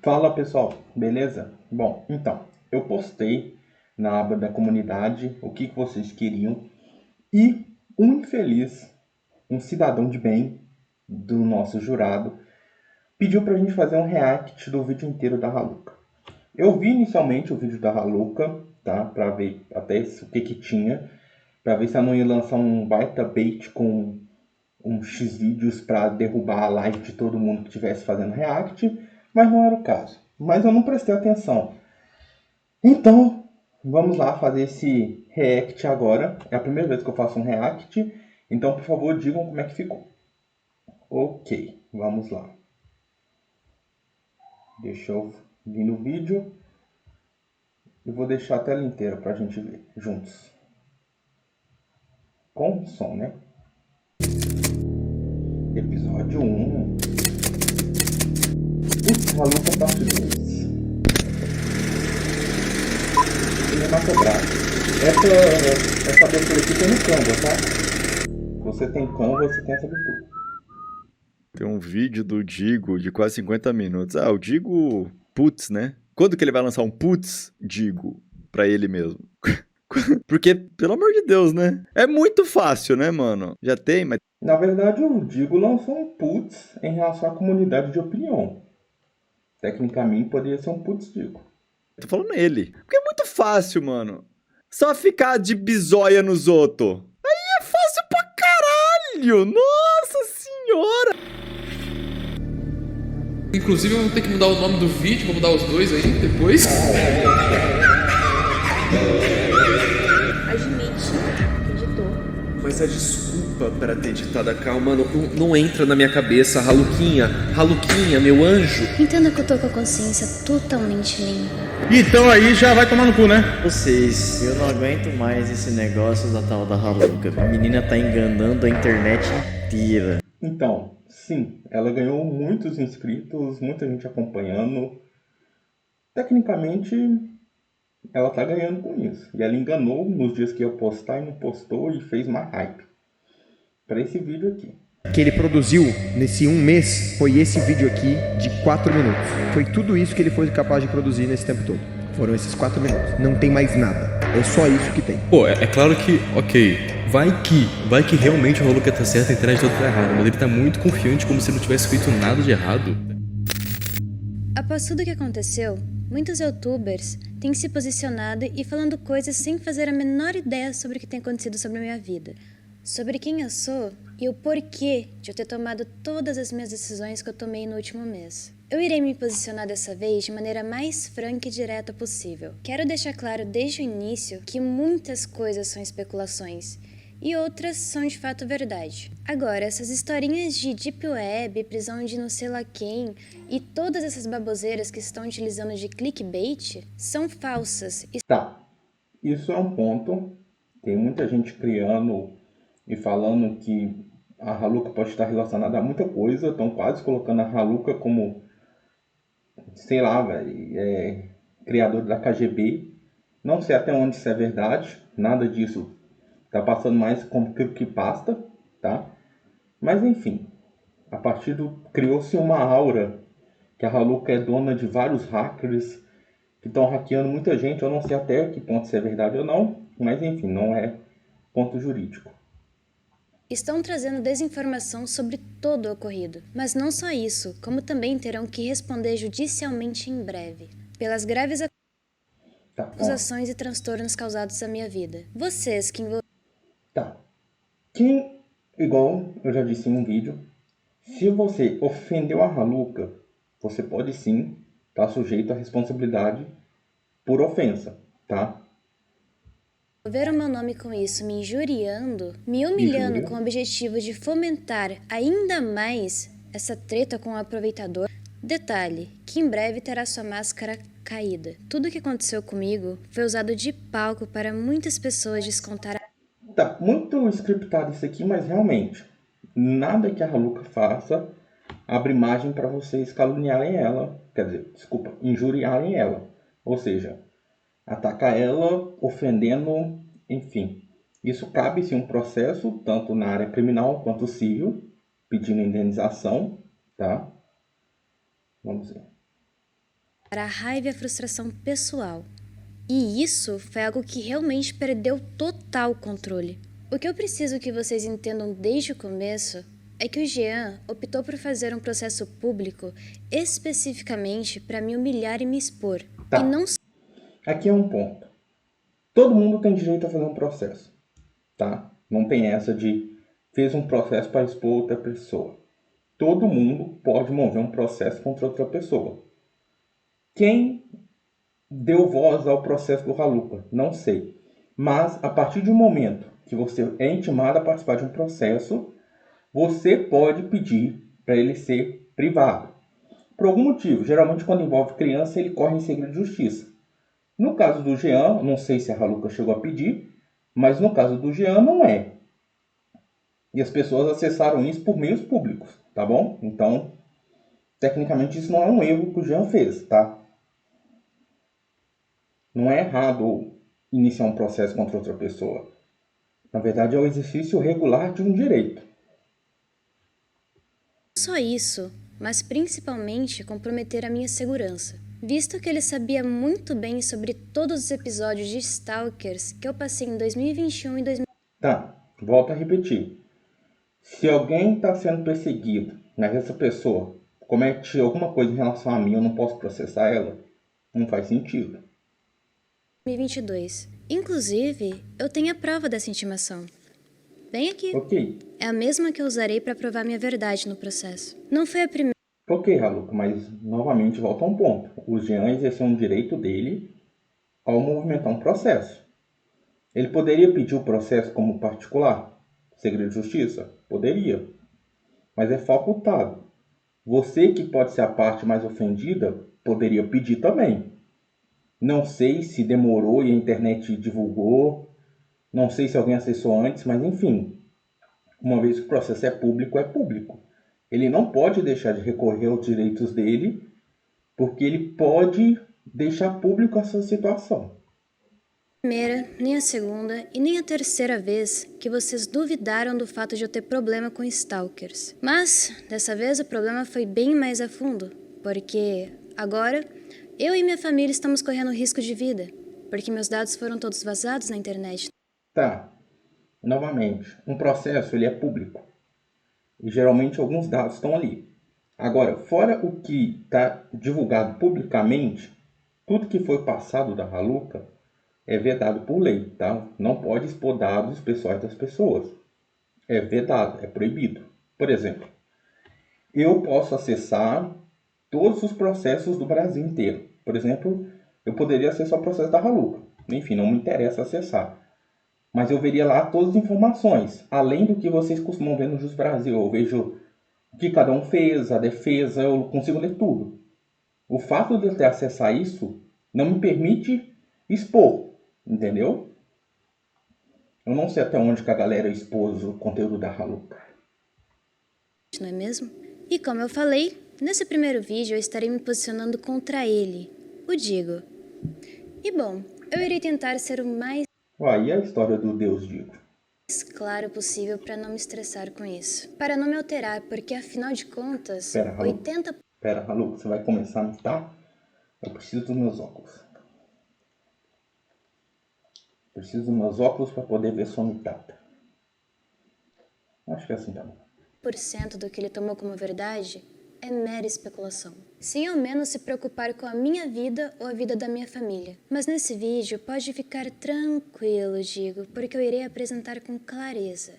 Fala pessoal, beleza? Bom, então, eu postei na aba da comunidade o que vocês queriam e um infeliz, um cidadão de bem do nosso jurado, pediu pra gente fazer um react do vídeo inteiro da Haluca. Eu vi inicialmente o vídeo da Haluca, tá? Pra ver até o que tinha, pra ver se ela não ia lançar um baita bait com um X vídeos pra derrubar a live de todo mundo que estivesse fazendo react, mas não era o caso. Mas eu não prestei atenção. Então, vamos lá fazer esse react agora. É a primeira vez que eu faço um react, então por favor digam como é que ficou. Ok, vamos lá. Deixa eu vir no vídeo e vou deixar a tela inteira pra gente ver juntos. Com som, né? Episódio 1. Putz, Haluca parte 2. Cinematográfico. Essa abertura aqui tem no Canva, tá? Você tem Canva, você tem essa abertura. Tem um vídeo do Digo de quase 50 minutos. Ah, o Digo, putz, né? Quando que ele vai lançar um putz, Digo, pra ele mesmo? Porque, pelo amor de Deus, né? É muito fácil, né, mano? Já tem, mas Na verdade, o Digo lançou um putz em relação à comunidade de opinião. Tecnicamente, poderia ser um putz Digo. tô falando ele. Porque é muito fácil, mano. Só ficar de bizóia nos outros. Aí é fácil pra caralho! Nossa senhora! Inclusive, eu vou ter que mudar o nome do vídeo, vou mudar os dois aí depois. Admite que editou. Mas a desculpa para ter ditado a calma não entra na minha cabeça. Raluquinha, meu anjo. Entenda que eu tô com a consciência totalmente limpa. Então aí já vai tomar no cu, né? Vocês, eu não aguento mais esse negócio da tal da Haluca. A menina tá enganando a internet inteira. Então, sim, ela ganhou muitos inscritos, muita gente acompanhando. Tecnicamente, ela tá ganhando com isso. E ela enganou nos dias que ia postar e não postou e fez mais hype para esse vídeo aqui. Que ele produziu nesse um mês foi esse vídeo aqui de 4 minutos. Foi tudo isso que ele foi capaz de produzir nesse tempo todo. Foram esses 4 minutos. Não tem mais nada. É só isso que tem. Pô, é claro que, ok, vai que realmente o Haluca tá certo e a internet toda tá errada, mas ele tá muito confiante como se não tivesse feito nada de errado. Após tudo o que aconteceu, muitos youtubers têm se posicionado e falando coisas sem fazer a menor ideia sobre o que tem acontecido sobre a minha vida, sobre quem eu sou e o porquê de eu ter tomado todas as minhas decisões que eu tomei no último mês. Eu irei me posicionar dessa vez de maneira mais franca e direta possível. Quero deixar claro desde o início que muitas coisas são especulações e outras são de fato verdade. Agora, essas historinhas de Deep Web, prisão de não sei lá quem e todas essas baboseiras que estão utilizando de clickbait são falsas. Tá, isso é um ponto. Tem muita gente criando e falando que a Haluca pode estar relacionada a muita coisa. Estão quase colocando a Haluca como, sei lá, velho, criador da KGB. Não sei até onde isso é verdade. Nada disso tá passando mais como creepypasta, tá? Mas enfim, a partir do criou-se uma aura que a Haluca é dona de vários hackers que estão hackeando muita gente. Eu não sei até que ponto isso é verdade ou não, mas enfim, não é ponto jurídico. Estão trazendo desinformação sobre todo o ocorrido. Mas não só isso, como também terão que responder judicialmente em breve, pelas graves acusações e transtornos causados à minha vida. Vocês que Tá. Quem, igual eu já disse em um vídeo, se você ofendeu a Haluca, você pode sim estar sujeito à responsabilidade por ofensa, tá? envolveram meu nome com isso, me injuriando, me humilhando com o objetivo de fomentar ainda mais essa treta com o aproveitador. Detalhe, que em breve terá sua máscara caída. Tudo o que aconteceu comigo foi usado de palco para muitas pessoas descontar. Tá muito scriptado isso aqui, mas realmente, nada que a Haluca faça abre margem para vocês caluniarem ela, quer dizer, desculpa, injuriarem ela. Ou seja, atacar ela, ofendendo, enfim. Isso cabe-se um processo, tanto na área criminal quanto civil, pedindo indenização, tá? Vamos ver. a raiva e a frustração pessoal. E isso foi algo que realmente perdeu total controle. O que eu preciso que vocês entendam desde o começo é que o Jean optou por fazer um processo público especificamente para me humilhar e me expor. Tá. E não Aqui é um ponto. Todo mundo tem direito a fazer um processo, tá? Não tem essa de fez um processo para expor outra pessoa. Todo mundo pode mover um processo contra outra pessoa. Quem deu voz ao processo do Haluca? Não sei. Mas a partir de um momento que você é intimado a participar de um processo, você pode pedir para ele ser privado. Por algum motivo, geralmente quando envolve criança, ele corre em segredo de justiça. No caso do Jean, não sei se a Haluca chegou a pedir, mas no caso do Jean não é. E as pessoas acessaram isso por meios públicos, tá bom? Então, tecnicamente isso não é um erro que o Jean fez, tá? Não é errado iniciar um processo contra outra pessoa. Na verdade, é o exercício regular de um direito. só isso, mas principalmente comprometer a minha segurança, visto que ele sabia muito bem sobre todos os episódios de Stalkers que eu passei em 2021 e 2022. Tá, volto a repetir. Se alguém está sendo perseguido, mas essa pessoa comete alguma coisa em relação a mim, eu não posso processar ela, não faz sentido. Inclusive, eu tenho a prova dessa intimação. Bem aqui. Ok, É a mesma que eu usarei para provar minha verdade no processo. Não foi a primeira. ok, Haluca, mas novamente volta a um ponto. O Jean exerceu um direito dele ao movimentar um processo. Ele poderia pedir o processo como particular, segredo de justiça? Poderia, mas é facultado. Você que pode ser a parte mais ofendida, poderia pedir também. Não sei se demorou e a internet divulgou, não sei se alguém acessou antes, mas enfim, uma vez que o processo é público, é público. Ele não pode deixar de recorrer aos direitos dele, porque ele pode deixar público essa situação. Primeira, nem a segunda e nem a terceira vez que vocês duvidaram do fato de eu ter problema com stalkers. Mas, dessa vez, o problema foi bem mais a fundo, porque agora eu e minha família estamos correndo risco de vida, porque meus dados foram todos vazados na internet. Tá, novamente, um processo ele é público e geralmente alguns dados estão ali. Agora, fora o que está divulgado publicamente, tudo que foi passado da Haluca é vedado por lei, tá? Não pode expor dados pessoais das pessoas. É vedado, é proibido. Por exemplo, eu posso acessar todos os processos do Brasil inteiro. Por exemplo, eu poderia acessar o processo da Haluca. Enfim, não me interessa acessar. Mas eu veria lá todas as informações, além do que vocês costumam ver no Jus Brasil. Eu vejo o que cada um fez, a defesa, eu consigo ler tudo. O fato de eu ter acesso a isso não me permite expor, entendeu? Eu não sei até onde que a galera expôs o conteúdo da Haluca. Não é mesmo? E como eu falei, nesse primeiro vídeo eu estarei me posicionando contra ele, o Digo. E bom, eu irei tentar ser o mais E a história do Deus Digo? claro possível para não me estressar com isso. Para não me alterar, porque afinal de contas, Pera, Haluca. 80%. Pera, Haluca, você vai começar a mitar? Eu preciso dos meus óculos. Preciso dos meus óculos para poder ver sua mitada. Acho que é assim tá bom. do que ele tomou como verdade é mera especulação, sem ao menos se preocupar com a minha vida ou a vida da minha família. Mas nesse vídeo pode ficar tranquilo, Digo, porque eu irei apresentar com clareza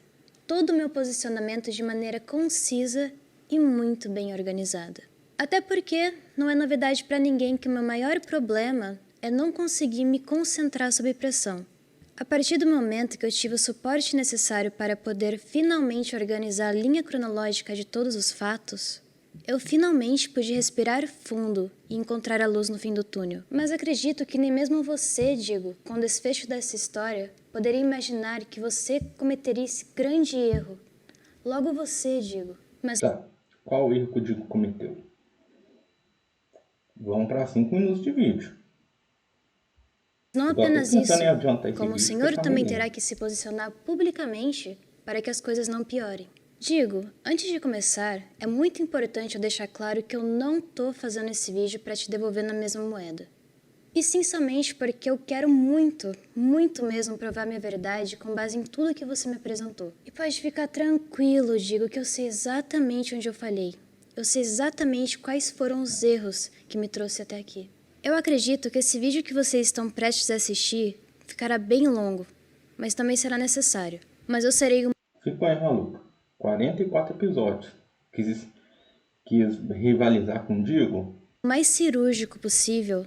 todo o meu posicionamento de maneira concisa e muito bem organizada. Até porque não é novidade para ninguém que o meu maior problema é não conseguir me concentrar sob pressão. A partir do momento que eu tive o suporte necessário para poder finalmente organizar a linha cronológica de todos os fatos, eu finalmente pude respirar fundo e encontrar a luz no fim do túnel. Mas acredito que nem mesmo você, Digo, com o desfecho dessa história, poderia imaginar que você cometeria esse grande erro. Logo você, Digo. Mas Tá, qual o erro que o Digo cometeu? Vamos para 5 minutos de vídeo. não Igual apenas tô isso, tentando adiantar esse como o vídeo, senhor você tá também ruim. terá que se posicionar publicamente para que as coisas não piorem. Digo, antes de começar, é muito importante eu deixar claro que eu não tô fazendo esse vídeo pra te devolver na mesma moeda. E sim somente porque eu quero muito, muito mesmo provar minha verdade com base em tudo que você me apresentou. E pode ficar tranquilo, Digo, que eu sei exatamente onde eu falhei. Eu sei exatamente quais foram os erros que me trouxe até aqui. Eu acredito que esse vídeo que vocês estão prestes a assistir ficará bem longo, mas também será necessário. Mas eu serei Ficou aí, maluco. 44 episódios. Quis rivalizar com o Digo? o mais cirúrgico possível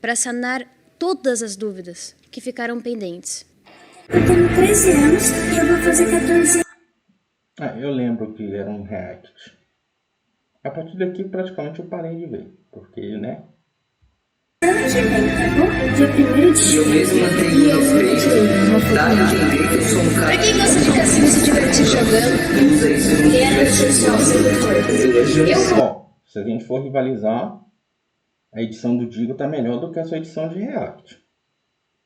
para sanar todas as dúvidas que ficaram pendentes. Eu tenho 13 anos e eu vou fazer 14 Ah, eu lembro que era um react. A partir daqui, praticamente, eu parei de ver. Porque, né? anos que vem, tá bom? Dia 1º de julho. Pra quem gosta de cassino e se divertir jogando, quero ser só seguidor. Bom, se a gente for rivalizar, a edição do Digo tá melhor do que a sua edição de react.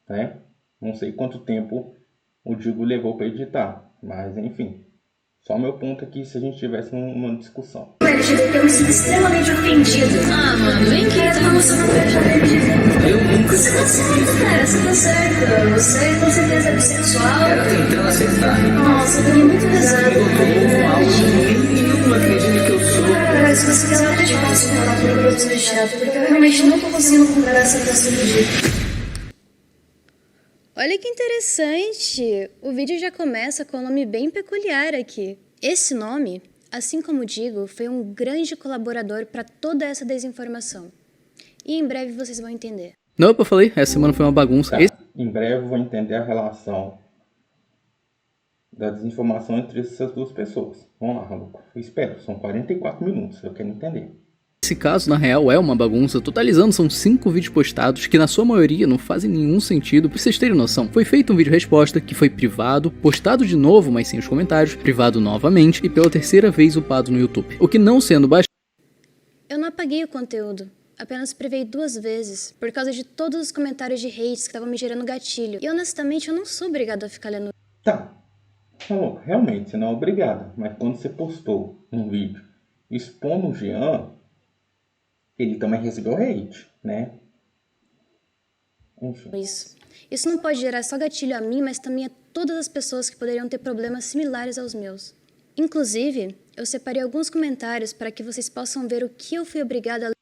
Né? Não sei quanto tempo o Digo levou para editar. Mas, enfim. Só meu ponto aqui se a gente tivesse uma discussão. O LGBT eu me sinto extremamente ofendido. Ah, mano, vem aqui. Eu não sou uma LGBT. Eu nunca Você tá certo, cara. Você tá certo. Você com certeza é bissexual. era tentando acertar. Nossa, eu tô muito pesado. Com algo nenhum acredito que eu sou. Cara, se você quiser, eu até te passo o contato do produto do chefe, porque eu realmente não tô conseguindo comprar essa peça do dia. Olha que interessante! O vídeo já começa com um nome bem peculiar aqui. Esse nome, assim como digo, foi um grande colaborador para toda essa desinformação. E em breve vocês vão entender. Não, eu falei, essa semana foi uma bagunça. Tá. Em breve eu vou entender a relação da desinformação entre essas duas pessoas. Vamos lá, Raluco. Eu espero, são 44 minutos, eu quero entender. Esse caso, na real, é uma bagunça. Totalizando, são 5 vídeos postados que, na sua maioria, não fazem nenhum sentido. Pra vocês terem noção, foi feito um vídeo resposta que foi privado, postado de novo, mas sem os comentários, privado novamente e pela terceira vez upado no YouTube. O que não sendo bastante... Eu não apaguei o conteúdo, apenas privei 2 vezes, por causa de todos os comentários de hates que estavam me gerando gatilho. E honestamente, eu não sou obrigado a ficar lendo. Tá. Raluco, realmente, você não é obrigado. Mas quando você postou um vídeo expondo o Jean, ele também recebeu hate, né? Enfim. Isso não pode gerar só gatilho a mim, mas também a todas as pessoas que poderiam ter problemas similares aos meus. Inclusive, eu separei alguns comentários para que vocês possam ver o que eu fui obrigada a ler.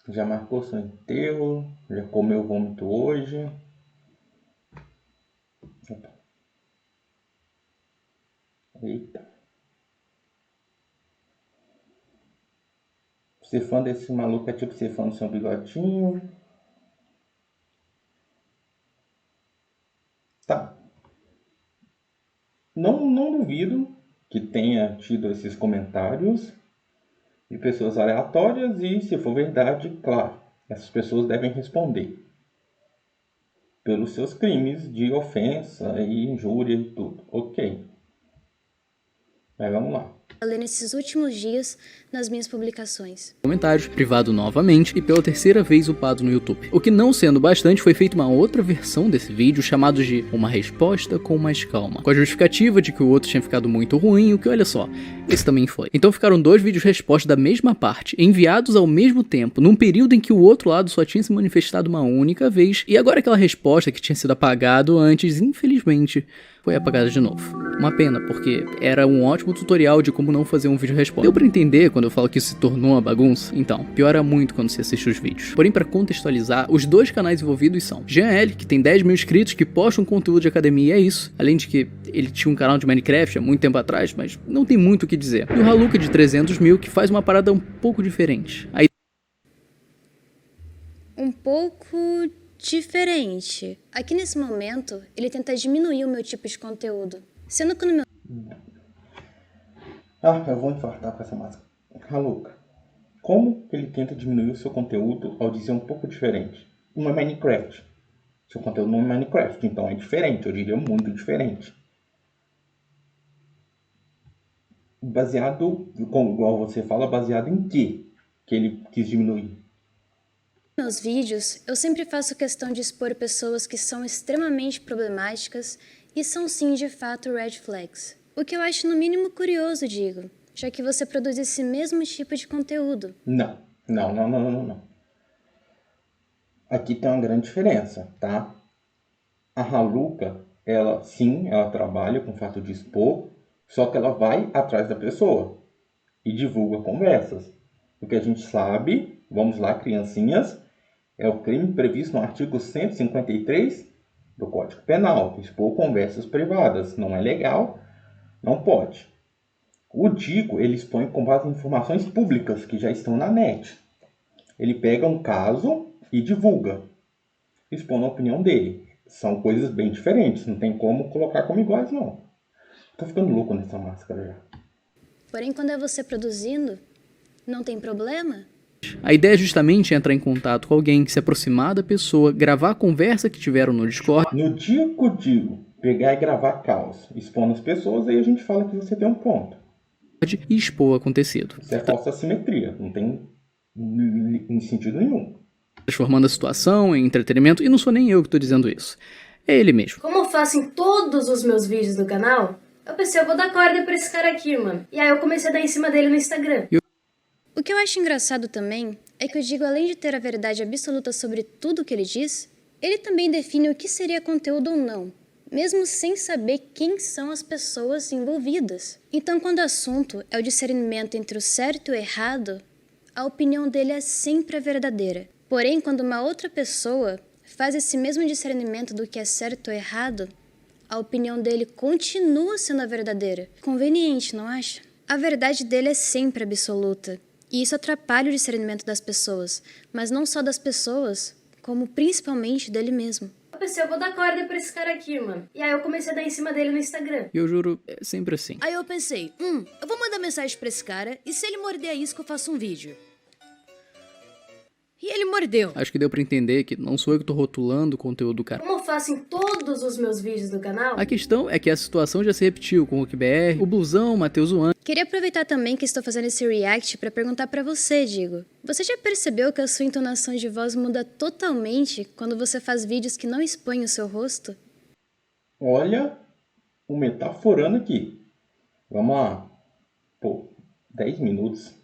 Já marcou seu enterro, já comeu vômito hoje. Opa. Eita. Ser fã desse maluco é tipo ser fã do seu bigotinho. Tá. Não duvido que tenha tido esses comentários de pessoas aleatórias e, se for verdade, claro, essas pessoas devem responder pelos seus crimes de ofensa e injúria e tudo. Ok. Mas vamos lá. Ler nesses últimos dias nas minhas publicações. Comentários, privado novamente e pela terceira vez upado no YouTube. O que não sendo bastante, foi feita uma outra versão desse vídeo chamado de Uma Resposta com Mais Calma, com a justificativa de que o outro tinha ficado muito ruim, o que olha só, esse também foi. Então ficaram 2 vídeos resposta da mesma parte, enviados ao mesmo tempo, num período em que o outro lado só tinha se manifestado uma única vez, e agora aquela resposta que tinha sido apagado antes, infelizmente, foi apagada de novo. Uma pena, porque era um ótimo tutorial de como não fazer um vídeo resposta. Deu pra entender quando eu falo que isso se tornou uma bagunça? Então, piora muito quando você assiste os vídeos. Porém, pra contextualizar, os 2 canais envolvidos são Jean L, que tem 10 mil inscritos, que posta um conteúdo de academia e é isso. Além de que ele tinha um canal de Minecraft há muito tempo atrás, mas não tem muito o que dizer. E o Haluka de 300 mil, que faz uma parada um pouco diferente. Um pouco diferente. Aqui nesse momento, ele tenta diminuir o meu tipo de conteúdo. Sendo que no meu... Ah, eu vou infartar com essa máscara. Raluca, como que ele tenta diminuir o seu conteúdo ao dizer um pouco diferente? Não é Minecraft. Seu conteúdo não é Minecraft, então é diferente, eu diria muito diferente. Baseado, como igual você fala, baseado em quê que ele quis diminuir? Nos meus vídeos, eu sempre faço questão de expor pessoas que são extremamente problemáticas e são sim de fato red flags. O que eu acho no mínimo curioso, digo, já que você produz esse mesmo tipo de conteúdo. Não. Aqui tem uma grande diferença, tá? A Raluca, ela trabalha com o fato de expor, só que ela vai atrás da pessoa e divulga conversas. O que a gente sabe, vamos lá, criancinhas, é o crime previsto no artigo 153 do Código Penal, expor conversas privadas. Não é legal, não pode. O Digo, ele expõe com base em informações públicas que já estão na net. Ele pega um caso e divulga, expondo a opinião dele. São coisas bem diferentes, não tem como colocar como iguais, não. Tô ficando louco nessa máscara já. Porém, quando é você produzindo, não tem problema? A ideia é justamente entrar em contato com alguém, se aproximar da pessoa, gravar a conversa que tiveram no Discord. No dia que eu digo pegar e gravar caos, expondo as pessoas, aí a gente fala que você tem um ponto. E expor o acontecido. Isso é falsa simetria, não tem sentido nenhum. Transformando a situação em entretenimento, e não sou nem eu que estou dizendo isso. É ele mesmo. Como eu faço em todos os meus vídeos do canal, eu pensei, eu vou dar corda pra esse cara aqui, mano. E aí eu comecei a dar em cima dele no Instagram. O que eu acho engraçado também é que o Digo, além de ter a verdade absoluta sobre tudo o que ele diz, ele também define o que seria conteúdo ou não, mesmo sem saber quem são as pessoas envolvidas. Então, quando o assunto é o discernimento entre o certo e o errado, a opinião dele é sempre a verdadeira. Porém, quando uma outra pessoa faz esse mesmo discernimento do que é certo ou errado, a opinião dele continua sendo a verdadeira. Conveniente, não acha? A verdade dele é sempre absoluta, e isso atrapalha o discernimento das pessoas, mas não só das pessoas, como principalmente dele mesmo. Eu pensei, eu vou dar corda pra esse cara aqui, mano. E aí eu comecei a dar em cima dele no Instagram. E eu juro, é sempre assim. Aí eu pensei, eu vou mandar mensagem pra esse cara, e se ele morder a isca eu faço um vídeo. E ele mordeu. Acho que deu pra entender que não sou eu que tô rotulando o conteúdo do cara. Como eu faço em todos os meus vídeos do canal... A questão é que a situação já se repetiu com o RookBR, o Blusão, o Matheus Wang. Queria aproveitar também que estou fazendo esse react para perguntar para você, Digo. Você já percebeu que a sua entonação de voz muda totalmente quando você faz vídeos que não expõem o seu rosto? Olha o metaforando aqui. Vamos lá. 10 minutos.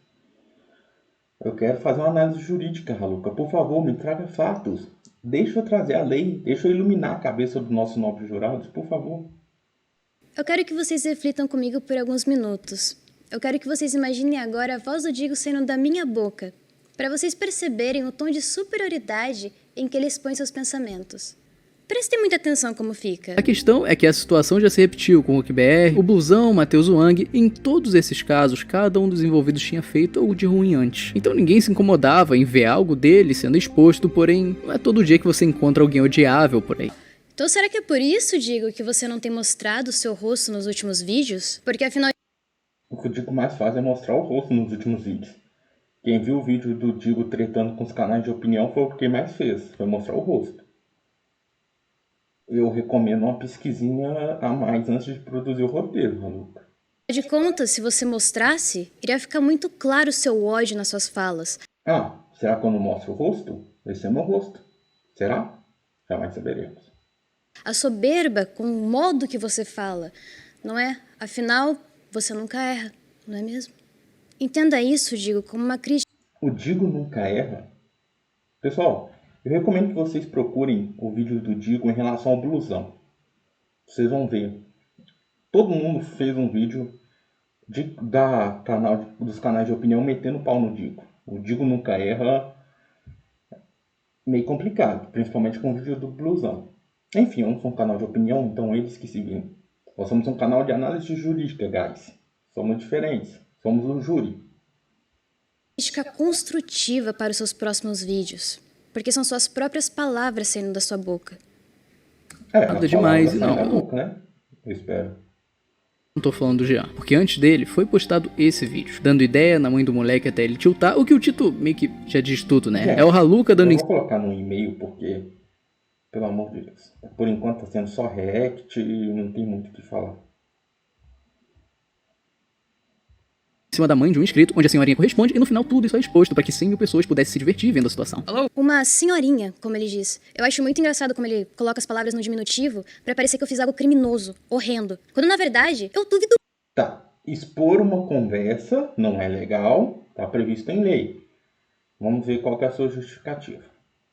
Eu quero fazer uma análise jurídica, Raluca. Por favor, me traga fatos. Deixa eu trazer a lei. Deixa eu iluminar a cabeça dos nossos nobres jurados, por favor. Eu quero que vocês reflitam comigo por alguns minutos. Eu quero que vocês imaginem agora a voz do Digo saindo da minha boca, para vocês perceberem o tom de superioridade em que ele expõe seus pensamentos. Prestem muita atenção como fica. A questão é que a situação já se repetiu com o RookBR, o Blusão, o Matheus Wang. Em todos esses casos, cada um dos envolvidos tinha feito algo de ruim antes. Então ninguém se incomodava em ver algo dele sendo exposto, porém, não é todo dia que você encontra alguém odiável por aí. Então será que é por isso, Digo, que você não tem mostrado o seu rosto nos últimos vídeos? Porque afinal... O que o Digo mais faz é mostrar o rosto nos últimos vídeos. Quem viu o vídeo do Digo tretando com os canais de opinião foi o que mais fez, foi mostrar o rosto. Eu recomendo uma pesquisinha a mais antes de produzir o roteiro, Raluca. De contas, se você mostrasse, iria ficar muito claro o seu ódio nas suas falas. Será que eu não mostro o rosto? Esse é meu rosto. Será? Jamais saberemos. A soberba com o modo que você fala, não é? Afinal, você nunca erra, não é mesmo? Entenda isso, Digo, como uma crítica. O Digo nunca erra? Pessoal, eu recomendo que vocês procurem o vídeo do Digo em relação ao blusão. Vocês vão ver. Todo mundo fez um vídeo dos canais de opinião metendo pau no Digo. O Digo nunca erra. Meio complicado, principalmente com o vídeo do blusão. Enfim, eu não sou um canal de opinião, então eles que se viram. Nós somos um canal de análise jurídica, guys. Somos diferentes. Somos um júri. Crítica construtiva para os seus próximos vídeos. Porque são suas próprias palavras saindo da sua boca. Nada demais, não. Da boca, né? Eu espero. Não tô falando do Jean, porque antes dele foi postado esse vídeo, dando ideia na mãe do moleque até ele tiltar, o que o Tito meio que já diz tudo, né? É o Raluca dando... Eu vou colocar no e-mail porque, pelo amor de Deus, por enquanto tá sendo só react e não tem muito o que falar. Em cima da mãe de um inscrito, onde a senhorinha corresponde, e no final tudo isso é exposto para que 100 mil pessoas pudessem se divertir vendo a situação. Uma senhorinha, como ele diz. Eu acho muito engraçado como ele coloca as palavras no diminutivo pra parecer que eu fiz algo criminoso, horrendo. Quando na verdade, eu duvido Tá. Expor uma conversa não é legal, tá previsto em lei. Vamos ver qual que é a sua justificativa.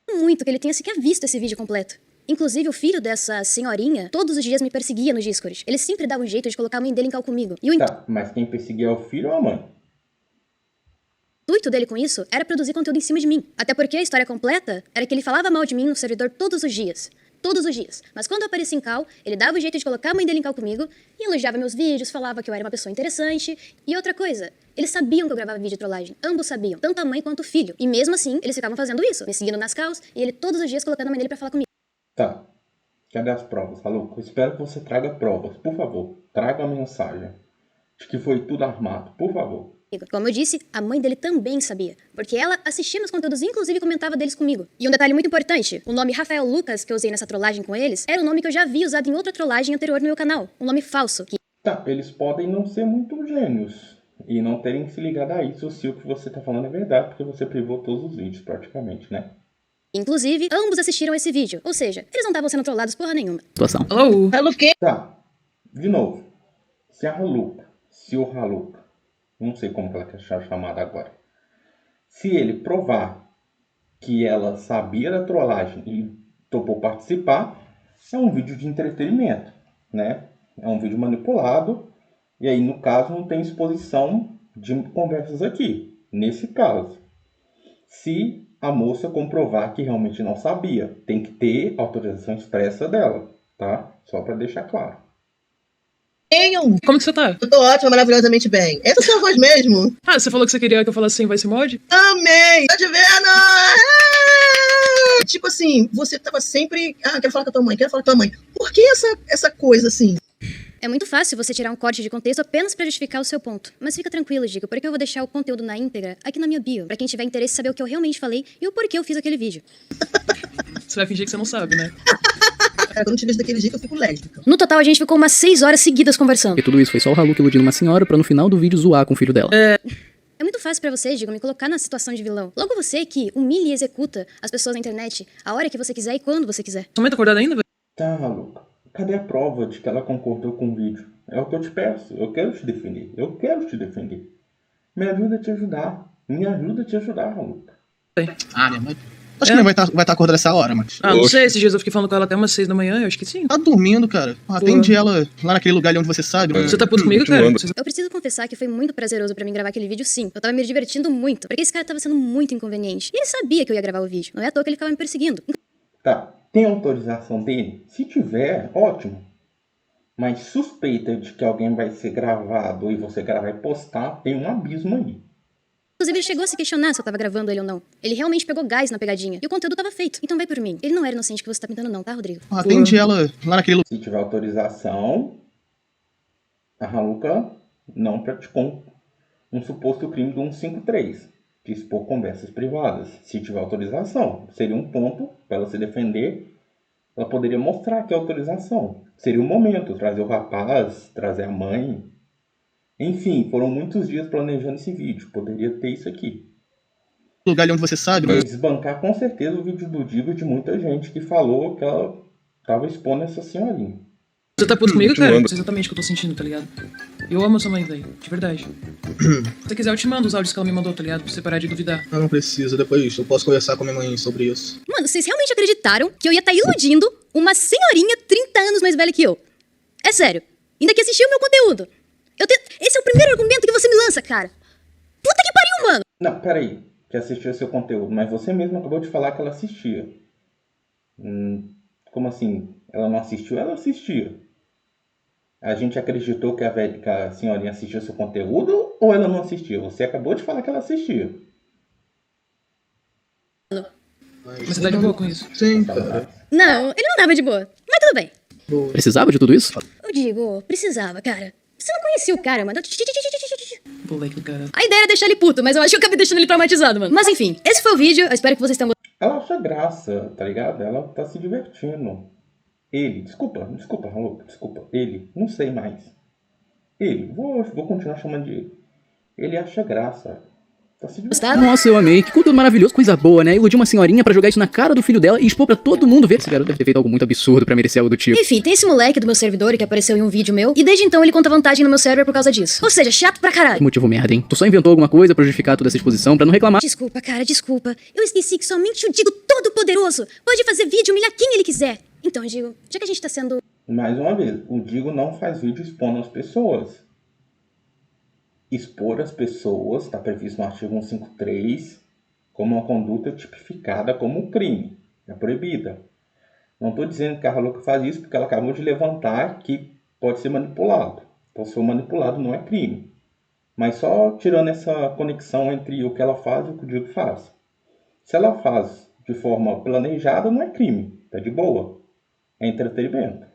Muito que ele tenha sequer visto esse vídeo completo. Inclusive, o filho dessa senhorinha todos os dias me perseguia no Discord. Ele sempre dava um jeito de colocar a mãe dele em cal comigo. E o Tá, mas quem perseguia é o filho ou a mãe? intuito dele com isso era produzir conteúdo em cima de mim. Até porque a história completa era que ele falava mal de mim no servidor todos os dias. Todos os dias. Mas quando eu aparecia em cal, ele dava o jeito de colocar a mãe dele em cal comigo e elogiava meus vídeos, falava que eu era uma pessoa interessante. E outra coisa, eles sabiam que eu gravava vídeo de trollagem. Ambos sabiam, tanto a mãe quanto o filho. E mesmo assim, eles ficavam fazendo isso, me seguindo nas calls e ele todos os dias colocando a mãe dele pra falar comigo. Tá. Cadê as provas, Haluca? Eu espero que você traga provas, por favor. Traga a mensagem de que foi tudo armado, por favor. Como eu disse, a mãe dele também sabia, porque ela assistia meus conteúdos e inclusive comentava deles comigo. E um detalhe muito importante, o nome Rafael Lucas que eu usei nessa trollagem com eles era o nome que eu já havia usado em outra trollagem anterior no meu canal, um nome falso. Tá, eles podem não ser muito gênios e não terem se ligado a isso se o que você tá falando é verdade, porque você privou todos os vídeos praticamente, né? Inclusive, ambos assistiram esse vídeo, ou seja, eles não estavam sendo trollados porra nenhuma. Situação. Alô? Tá, de novo, se a Haluca, se o Haluca, não sei como que ela quer ser chamada agora, se ele provar que ela sabia da trollagem e topou participar, é um vídeo de entretenimento, né? É um vídeo manipulado, e aí no caso não tem exposição de conversas aqui, nesse caso. Se a moça comprovar que realmente não sabia, tem que ter autorização expressa dela, tá? Só para deixar claro. Como que você tá? Eu tô ótima, maravilhosamente bem. Essa é a sua voz mesmo? Ah, você falou que você queria que eu falasse sem voice mod? Amém! Tá te vendo? Tipo assim, você tava sempre... Ah, quero falar com a tua mãe, quero falar com a tua mãe. Por que essa coisa assim? É muito fácil você tirar um corte de contexto apenas pra justificar o seu ponto. Mas fica tranquilo, Digo, porque eu vou deixar o conteúdo na íntegra aqui na minha bio, pra quem tiver interesse em saber o que eu realmente falei e o porquê eu fiz aquele vídeo. Você vai fingir que você não sabe, né? Quando eu te vejo daquele jeito, eu fico lésbica. No total, a gente ficou umas 6 horas seguidas conversando. E tudo isso foi só o Haluca iludindo uma senhora pra no final do vídeo zoar com o filho dela. É muito fácil pra você, Digo, me colocar na situação de vilão. Logo você que humilha e executa as pessoas na internet a hora que você quiser e quando você quiser. Sua mãe tá acordada ainda, velho? Tá, Haluca. Cadê a prova de que ela concordou com o vídeo? É o que eu te peço. Eu quero te defender. Eu quero te defender. Me ajuda a te ajudar. Me ajuda a te ajudar, Haluca. Ah, minha mãe. Acho que minha mãe vai estar acordada essa hora, mas. Ah, não sei, esses dias eu fiquei falando com ela até umas 6 da manhã, eu acho que sim. Tá dormindo, cara. Atende ela lá naquele lugar ali onde você sabe. Você tá puto comigo, cara? Eu preciso confessar que foi muito prazeroso pra mim gravar aquele vídeo, sim. Eu tava me divertindo muito, porque esse cara tava sendo muito inconveniente. E ele sabia que eu ia gravar o vídeo. Não é à toa que ele ficava me perseguindo. Tá. Tem autorização dele? Se tiver, ótimo. Mas suspeita de que alguém vai ser gravado e você gravar e postar, tem um abismo aí. Inclusive, ele chegou a se questionar se eu tava gravando ele ou não. Ele realmente pegou gás na pegadinha. E o conteúdo tava feito. Então vai por mim. Ele não era inocente que você tá pintando não, tá, Rodrigo? Atende ela lá naquele lugar. Se tiver autorização, a Haluca não praticou um suposto crime do 153, de expor conversas privadas. Se tiver autorização, seria um ponto para ela se defender. Ela poderia mostrar que é autorização. Seria o momento, trazer o rapaz, trazer a mãe. Enfim, foram muitos dias planejando esse vídeo. Poderia ter isso aqui. Lugar ali onde você sabe. E desbancar com certeza o vídeo do Digo de muita gente que falou que ela tava expondo essa senhorinha. Você tá puto comigo, cara? Isso é exatamente o que eu tô sentindo, tá ligado? Eu amo a sua mãe, velho. De verdade. Se você quiser, eu te mando os áudios que ela me mandou, tá ligado? Pra você parar de duvidar. Não precisa, depois eu posso conversar com a minha mãe sobre isso. Mano, vocês realmente acreditaram que eu ia estar iludindo uma senhorinha 30 anos mais velha que eu? É sério. Ainda que assistiu o meu conteúdo. Esse é o primeiro argumento que você me lança, cara. Puta que pariu, mano! Não, peraí. Que assistiu seu conteúdo. Mas você mesmo acabou de falar que ela assistia. Como assim? Ela não assistiu? Ela assistia. A gente acreditou que a senhorinha assistia seu conteúdo ou ela não assistia? Você acabou de falar que ela assistia. Mas você tá de boa com isso? Sim, cara. Não, ele não tava de boa. Mas tudo bem. Precisava de tudo isso? Eu digo, precisava, cara. Você não conhecia o cara, mano. Moleque do cara. A ideia era deixar ele puto, mas eu acho que eu acabei deixando ele traumatizado, mano. Mas enfim, esse foi o vídeo. Eu espero que vocês tenham gostado. Ela acha graça, tá ligado? Ela tá se divertindo. Desculpa, Haluca, desculpa. Ele, não sei mais. Vou continuar chamando de ele. Ele acha graça. Nossa, eu amei. Que conteúdo maravilhoso, coisa boa, né? Iludir uma senhorinha pra jogar isso na cara do filho dela e expor pra todo mundo ver. Esse garoto deve ter feito algo muito absurdo pra merecer algo do tipo. Enfim, tem esse moleque do meu servidor que apareceu em um vídeo meu, e desde então ele conta vantagem no meu server por causa disso. Ou seja, chato pra caralho. Que motivo merda, hein? Tu só inventou alguma coisa pra justificar toda essa exposição pra não reclamar. Desculpa, cara, desculpa. Eu esqueci que somente o Digo Todo-Poderoso pode fazer vídeo e humilhar quem ele quiser. Então, Digo, já que a gente tá sendo... Mais uma vez, o Digo não faz vídeo expondo as pessoas. Expor as pessoas está previsto no artigo 153 como uma conduta tipificada como um crime. É proibida. Não estou dizendo que a Haluca faz isso porque ela acabou de levantar que pode ser manipulado. Então, se for manipulado, não é crime. Mas só tirando essa conexão entre o que ela faz e o que o Digo faz. Se ela faz de forma planejada, não é crime. Tá de boa. É entretenimento.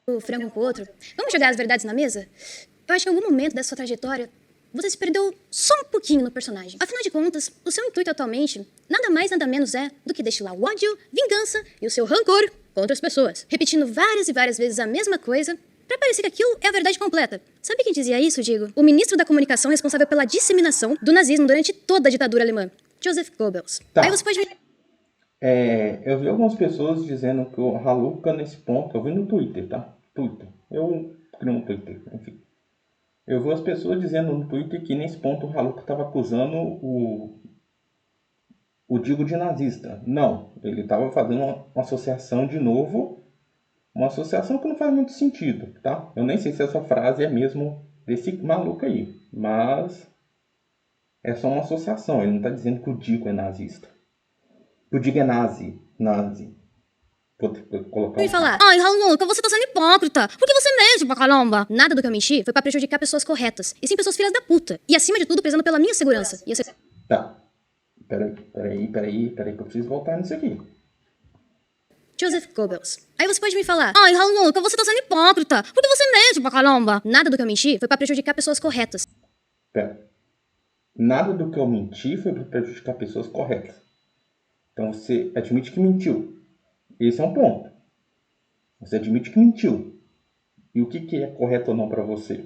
O frango um com o outro. Vamos jogar as verdades na mesa? Eu acho que em algum momento dessa sua trajetória, você se perdeu só um pouquinho no personagem. Afinal de contas, o seu intuito atualmente, nada mais nada menos é do que destilar o ódio, vingança e o seu rancor contra as pessoas. Repetindo várias e várias vezes a mesma coisa, pra parecer que aquilo é a verdade completa. Sabe quem dizia isso, Digo? O ministro da comunicação responsável pela disseminação do nazismo durante toda a ditadura alemã, Joseph Goebbels. Tá. Aí você pode... Eu vi algumas pessoas dizendo que o Haluca nesse ponto, eu vi no Twitter, tá? Twitter. Eu criei um Twitter, enfim. Eu vi as pessoas dizendo no Twitter que nesse ponto o Haluca estava acusando o Digo de nazista. Não, ele estava fazendo uma associação de novo, uma associação que não faz muito sentido, tá? Eu nem sei se essa frase é mesmo desse maluco aí, mas é só uma associação, ele não está dizendo que o Digo é nazista. O Digo é nazi. Vou colocar... Me falar, ai, Haluca, você tá sendo hipócrita. Por que você mente pra caramba? Nada do que eu menti foi pra prejudicar pessoas corretas, e sim pessoas filhas da puta. E acima de tudo, prezando pela minha segurança. E você... Tá. Peraí, que eu preciso voltar nisso aqui. Joseph Goebbels. Aí você pode me falar, ai, Haluca, você tá sendo hipócrita. Por que você mente pra caramba? Nada do que eu menti foi pra prejudicar pessoas corretas. Pera. Nada do que eu menti foi pra prejudicar pessoas corretas. Então você admite que mentiu. Esse é um ponto. Você admite que mentiu. E o que é correto ou não pra você?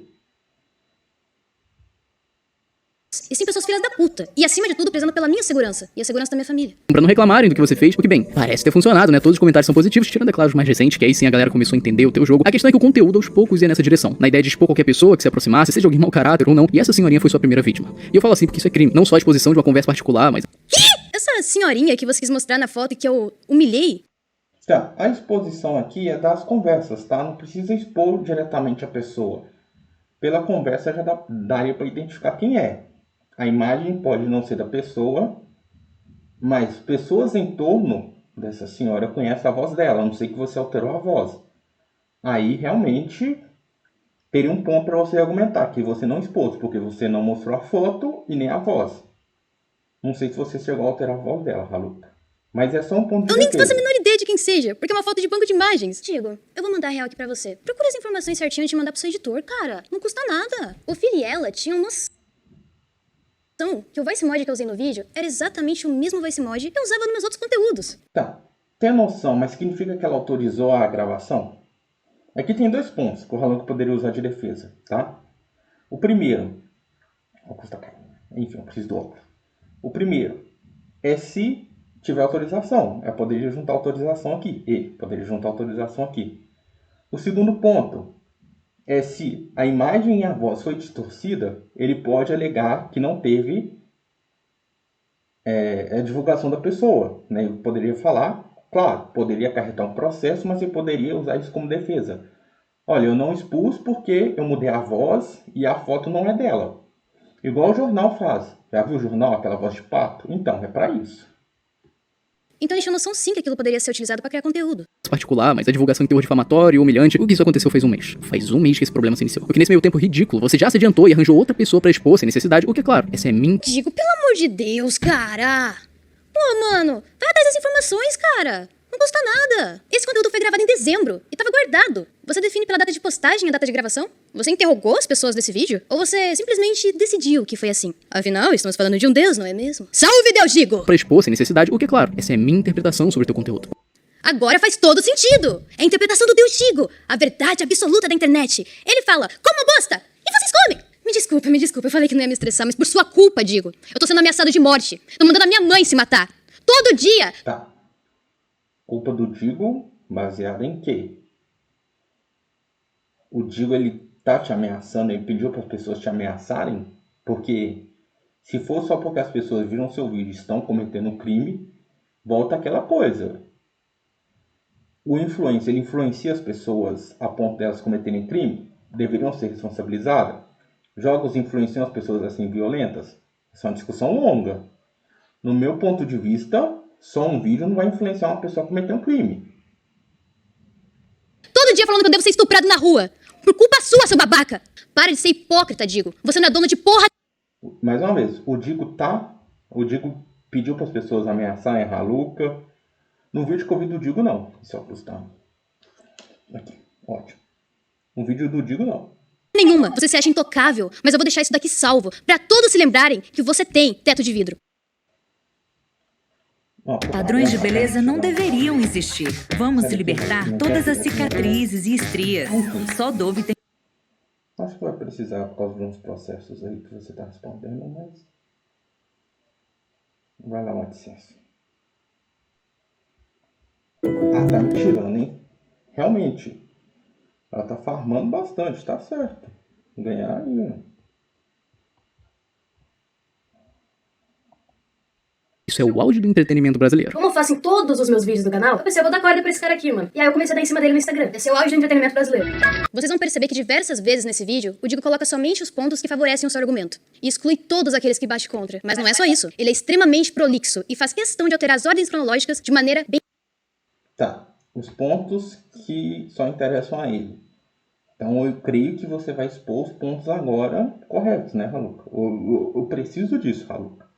E sim pessoas filhas da puta. E acima de tudo, prezando pela minha segurança. E a segurança da minha família. Pra não reclamarem do que você fez, porque bem, parece ter funcionado, né? Todos os comentários são positivos, tirando, é claro, os mais recentes, que aí sim a galera começou a entender o teu jogo. A questão é que o conteúdo aos poucos ia nessa direção, na ideia de expor qualquer pessoa que se aproximasse, seja alguém mau caráter ou não, e essa senhorinha foi sua primeira vítima. E eu falo assim porque isso é crime, não só a exposição de uma conversa particular, mas... Essa senhorinha que você quis mostrar na foto e que eu humilhei... Tá, a exposição aqui é das conversas, tá? Não precisa expor diretamente a pessoa. Pela conversa já daria para identificar quem é. A imagem pode não ser da pessoa, mas pessoas em torno dessa senhora conhecem a voz dela, a não ser que você alterou a voz. Aí realmente teria um ponto para você argumentar que você não expôs, porque você não mostrou a foto e nem a voz. Não sei se você chegou a alterar a voz dela, Haluca. Mas é só um ponto de Eu nem faço a menor ideia de quem seja, porque é uma foto de banco de imagens. Digo, eu vou mandar a real aqui pra você. Procura as informações certinho e te mandar pro seu editor, cara. Não custa nada. O Filiela tinha uma... que o voice mod que eu usei no vídeo era exatamente o mesmo voice mod que eu usava nos meus outros conteúdos. Tá, tem noção, mas significa que ela autorizou a gravação? Aqui tem dois pontos que o Haluca poderia usar de defesa, tá? O primeiro... Enfim, eu preciso do óculos. O primeiro é se tiver autorização. Eu poderia juntar autorização aqui. Ele poderia juntar autorização aqui. O segundo ponto é se a imagem e a voz foi distorcida, ele pode alegar que não teve a divulgação da pessoa, né? Ele poderia falar, claro, poderia acarretar um processo, mas ele poderia usar isso como defesa. Olha, eu não expus porque eu mudei a voz e a foto não é dela. Igual o jornal faz. Já viu o jornal, aquela voz de pato? Então, é para isso. Então ele tinha noção sim que aquilo poderia ser utilizado pra criar conteúdo. Particular, mas a divulgação em teor difamatório, humilhante, o que isso aconteceu faz um mês. Faz um mês que esse problema se iniciou. Porque nesse meio tempo ridículo, você já se adiantou e arranjou outra pessoa pra expor sem necessidade, o que é claro, essa é minha... Digo, pelo amor de Deus, cara! Pô, mano, vai atrás das informações, cara! Não custa nada! Esse conteúdo foi gravado em dezembro e tava guardado. Você define pela data de postagem a data de gravação? Você interrogou as pessoas desse vídeo? Ou você simplesmente decidiu que foi assim? Afinal, estamos falando de um deus, não é mesmo? Salve Deus, Digo! Pra expor sem necessidade, o que é claro, essa é minha interpretação sobre o teu conteúdo. Agora faz todo sentido! É a interpretação do Deus Digo, a verdade absoluta da internet. Ele fala, coma bosta! E vocês comem! Me desculpa, eu falei que não ia me estressar, mas por sua culpa, Digo. Eu tô sendo ameaçado de morte. Tô mandando a minha mãe se matar. Todo dia! Tá. Culpa do Digo, baseada em quê? O Digo, ele tá te ameaçando, ele pediu para as pessoas te ameaçarem? Porque se for só porque as pessoas viram seu vídeo e estão cometendo um crime, volta aquela coisa. O influencer, ele influencia as pessoas a ponto delas cometerem crime? Deveriam ser responsabilizadas? Jogos influenciam as pessoas assim violentas? Essa é uma discussão longa. No meu ponto de vista, só um vídeo não vai influenciar uma pessoa a cometer um crime. Todo dia falando que eu devo ser estuprado na rua. Por culpa sua, seu babaca. Para de ser hipócrita, Digo. Você não é dono de porra. Mais uma vez, o Digo pediu para as pessoas ameaçarem a Haluca. No vídeo que eu vi do Digo, não. Esse óculos tá aqui, ótimo. No vídeo do Digo, não. Nenhuma. Você se acha intocável, mas eu vou deixar isso daqui salvo, pra todos se lembrarem que você tem teto de vidro. Padrões de beleza não deveriam existir. Vamos libertar todas as cicatrizes e estrias. Só Dove tem... Acho que vai precisar por causa de uns processos aí que você tá respondendo, mas... Vai lá, licença. Ah, tá me tirando, hein? Realmente. Ela tá farmando bastante, tá certo. Ganhar aí, né? Isso é o auge do entretenimento brasileiro. Como eu faço em todos os meus vídeos do canal, eu pensei, eu vou dar corda pra esse cara aqui, mano. E aí eu comecei a dar em cima dele no Instagram. Esse é o auge do entretenimento brasileiro. Vocês vão perceber que diversas vezes nesse vídeo, o Digo coloca somente os pontos que favorecem o seu argumento. E exclui todos aqueles que bate contra. Mas não é só isso. Ele é extremamente prolixo e faz questão de alterar as ordens cronológicas de maneira bem... Tá. Os pontos que só interessam a ele. Então eu creio que você vai expor os pontos agora corretos, né, Haluca? Eu preciso disso, Haluca.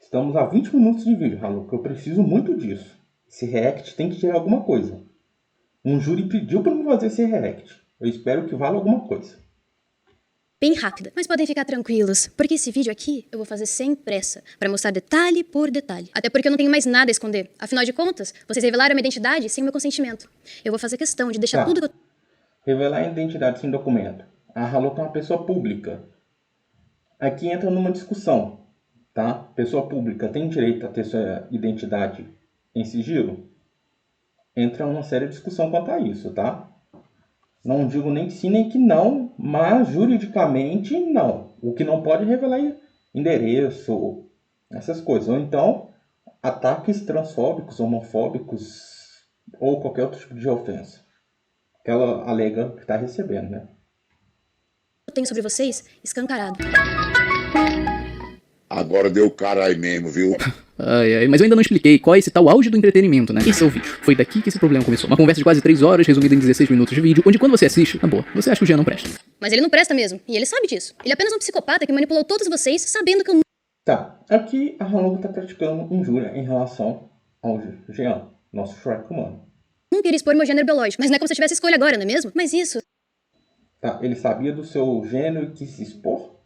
Estamos a 20 minutos de vídeo, Haluca. Eu preciso muito disso. Esse react tem que tirar alguma coisa. Um júri pediu para eu fazer esse react. Eu espero que valha alguma coisa. Bem rápida. Mas podem ficar tranquilos, porque esse vídeo aqui eu vou fazer sem pressa, para mostrar detalhe por detalhe. Até porque eu não tenho mais nada a esconder. Afinal de contas, vocês revelaram a minha identidade sem o meu consentimento. Eu vou fazer questão de deixar tudo que eu... Revelar a identidade sem documento. A Haluca é uma pessoa pública. Aqui entra numa discussão, tá? Pessoa pública tem direito a ter sua identidade em sigilo? Entra uma séria discussão quanto a isso, tá? Não digo nem que sim, nem que não, mas juridicamente não. O que não pode revelar é endereço, essas coisas. Ou então, ataques transfóbicos, homofóbicos ou qualquer outro tipo de ofensa que ela alega que está recebendo, né? Eu tenho sobre vocês escancarado. Agora deu caralho mesmo, viu? Mas eu ainda não expliquei qual é esse tal auge do entretenimento, né? Esse é o vídeo. Foi daqui que esse problema começou. Uma conversa de quase 3 horas, resumida em 16 minutos de vídeo, onde quando você assiste, na boa, você acha que o Jean não presta. Mas ele não presta mesmo, e ele sabe disso. Ele é apenas um psicopata que manipulou todos vocês, sabendo que eu... Tá, aqui a Haluca tá praticando injúria em relação ao Jean, nosso Shrek humano. Não queria expor meu gênero biológico, mas não é como se eu tivesse escolha agora, não é mesmo? Mas isso... Tá, ele sabia do seu gênero e quis se expor?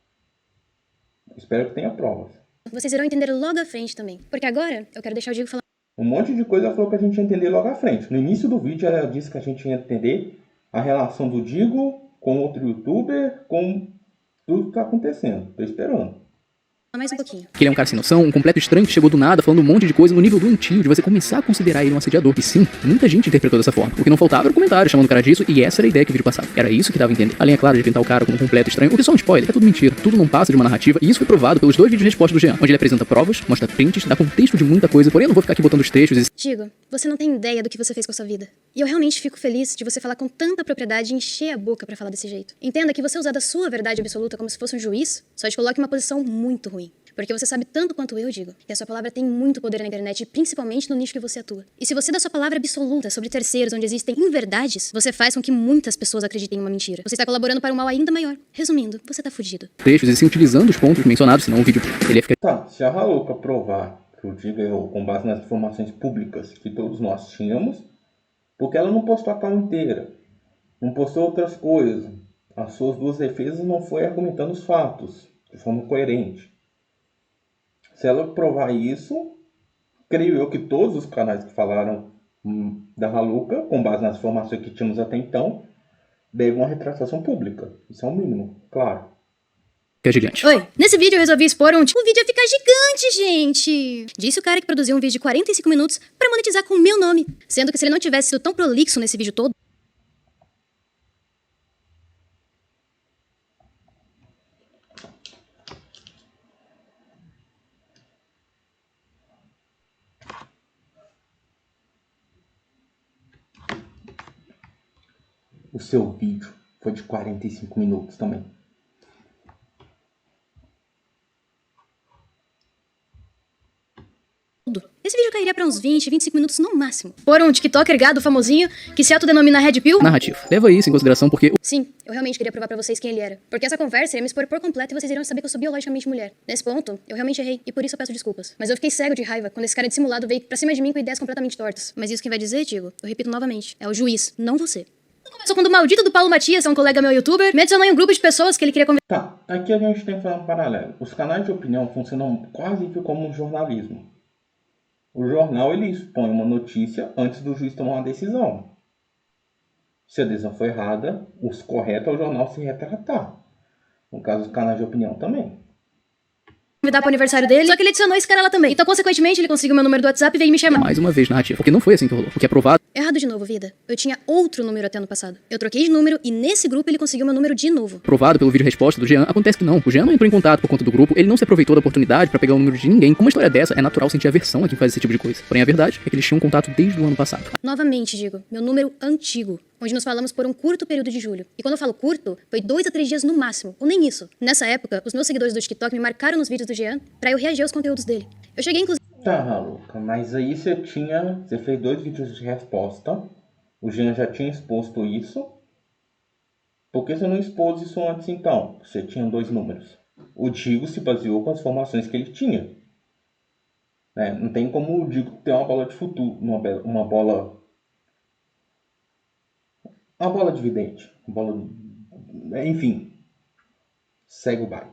Espero que tenha provas. Vocês irão entender logo à frente também. Porque agora eu quero deixar o Digo falar. Um monte de coisa ela falou que a gente ia entender logo à frente. No início do vídeo ela disse que a gente ia entender a relação do Digo com outro youtuber, com tudo que tá acontecendo. Tô esperando. Mais um pouquinho. Que ele é um cara sem noção, um completo estranho que chegou do nada falando um monte de coisa no nível doentio de você começar a considerar ele um assediador. E sim, muita gente interpretou dessa forma. O que não faltava era comentário chamando o cara disso, e essa era a ideia que o vídeo passava. Era isso que dava a entender. Além, é claro, de pintar o cara como um completo estranho, o que só um spoiler, é tudo mentira. Tudo não passa de uma narrativa, e isso foi provado pelos 2 vídeos de resposta do Jean, onde ele apresenta provas, mostra prints, dá contexto de muita coisa, porém eu não vou ficar aqui botando os textos e... Digo, você não tem ideia do que você fez com a sua vida. E eu realmente fico feliz de você falar com tanta propriedade e encher a boca pra falar desse jeito. Entenda que você usar da sua verdade absoluta como se fosse um juiz, só te coloca em uma posição muito ruim. Porque você sabe tanto quanto eu, Digo, e a sua palavra tem muito poder na internet, principalmente no nicho que você atua. E se você dá sua palavra absoluta sobre terceiros onde existem inverdades, você faz com que muitas pessoas acreditem em uma mentira. Você está colaborando para um mal ainda maior. Resumindo, você tá fudido. Textos e sim utilizando os pontos mencionados, senão o vídeo ele ia ficar... Tá, se a Haluca provar que o Digo errou com base nas informações públicas que todos nós tínhamos, porque ela não postou a call inteira, não postou outras coisas, as suas 2 defesas não foi argumentando os fatos de forma coerente. Se ela provar isso, creio eu que todos os canais que falaram da Haluca, com base nas informações que tínhamos até então, devem uma retratação pública. Isso é o mínimo, claro. que é gigante. Oi, nesse vídeo eu resolvi expor um... O vídeo ia ficar gigante, gente! Disse o cara que produziu um vídeo de 45 minutos pra monetizar com o meu nome. Sendo que se ele não tivesse sido tão prolixo nesse vídeo todo... O seu vídeo foi de 45 minutos também. Esse vídeo cairia pra uns 20, 25 minutos no máximo. Por um TikToker gado famosinho que se autodenomina Red Pill. Narrativo. Leva isso em consideração porque... Sim, eu realmente queria provar pra vocês quem ele era. Porque essa conversa iria me expor por completo e vocês iriam saber que eu sou biologicamente mulher. Nesse ponto, eu realmente errei e por isso eu peço desculpas. Mas eu fiquei cego de raiva quando esse cara dissimulado veio pra cima de mim com ideias completamente tortas. Mas isso quem vai dizer, Digo, eu repito novamente, é o juiz, não você. Começou quando o maldito do Paulo Matias, um colega meu youtuber, me adicionou em um grupo de pessoas que ele queria conversar. Tá, aqui a gente tem que fazer um paralelo. Os canais de opinião funcionam quase que como um jornalismo. O jornal, ele expõe uma notícia antes do juiz tomar uma decisão. Se a decisão foi errada, o correto é o jornal se retratar. No caso dos canais de opinião também. Convidar pro aniversário dele, só que ele adicionou esse cara lá também. Então, consequentemente, ele conseguiu meu número do WhatsApp e veio me chamar. Mais uma vez, narrativa. Porque não foi assim que rolou. O que é provado... Errado de novo, vida. Eu tinha outro número até no passado. Eu troquei de número e nesse grupo ele conseguiu meu número de novo. Provado pelo vídeo resposta do Jean, acontece que não. O Jean não entrou em contato por conta do grupo, ele não se aproveitou da oportunidade pra pegar o número de ninguém. Com uma história dessa, é natural sentir aversão a quem faz esse tipo de coisa. Porém, a verdade é que eles tinham contato desde o ano passado. Novamente, digo, meu número antigo, onde nos falamos por um curto período de julho. E quando eu falo curto, foi 2 a 3 dias no máximo, ou nem isso. Nessa época, os meus seguidores do TikTok me marcaram nos vídeos do Jean pra eu reagir aos conteúdos dele. Eu cheguei, inclusive... Tá, Luca, mas aí você fez 2 vídeos de resposta. O Jean já tinha exposto isso. Por que você não expôs isso antes, então? Você tinha 2 números. O Digo se baseou com as informações que ele tinha. Não tem como o Digo ter uma bola de futuro, uma bola de vidente. Enfim. Segue o baile.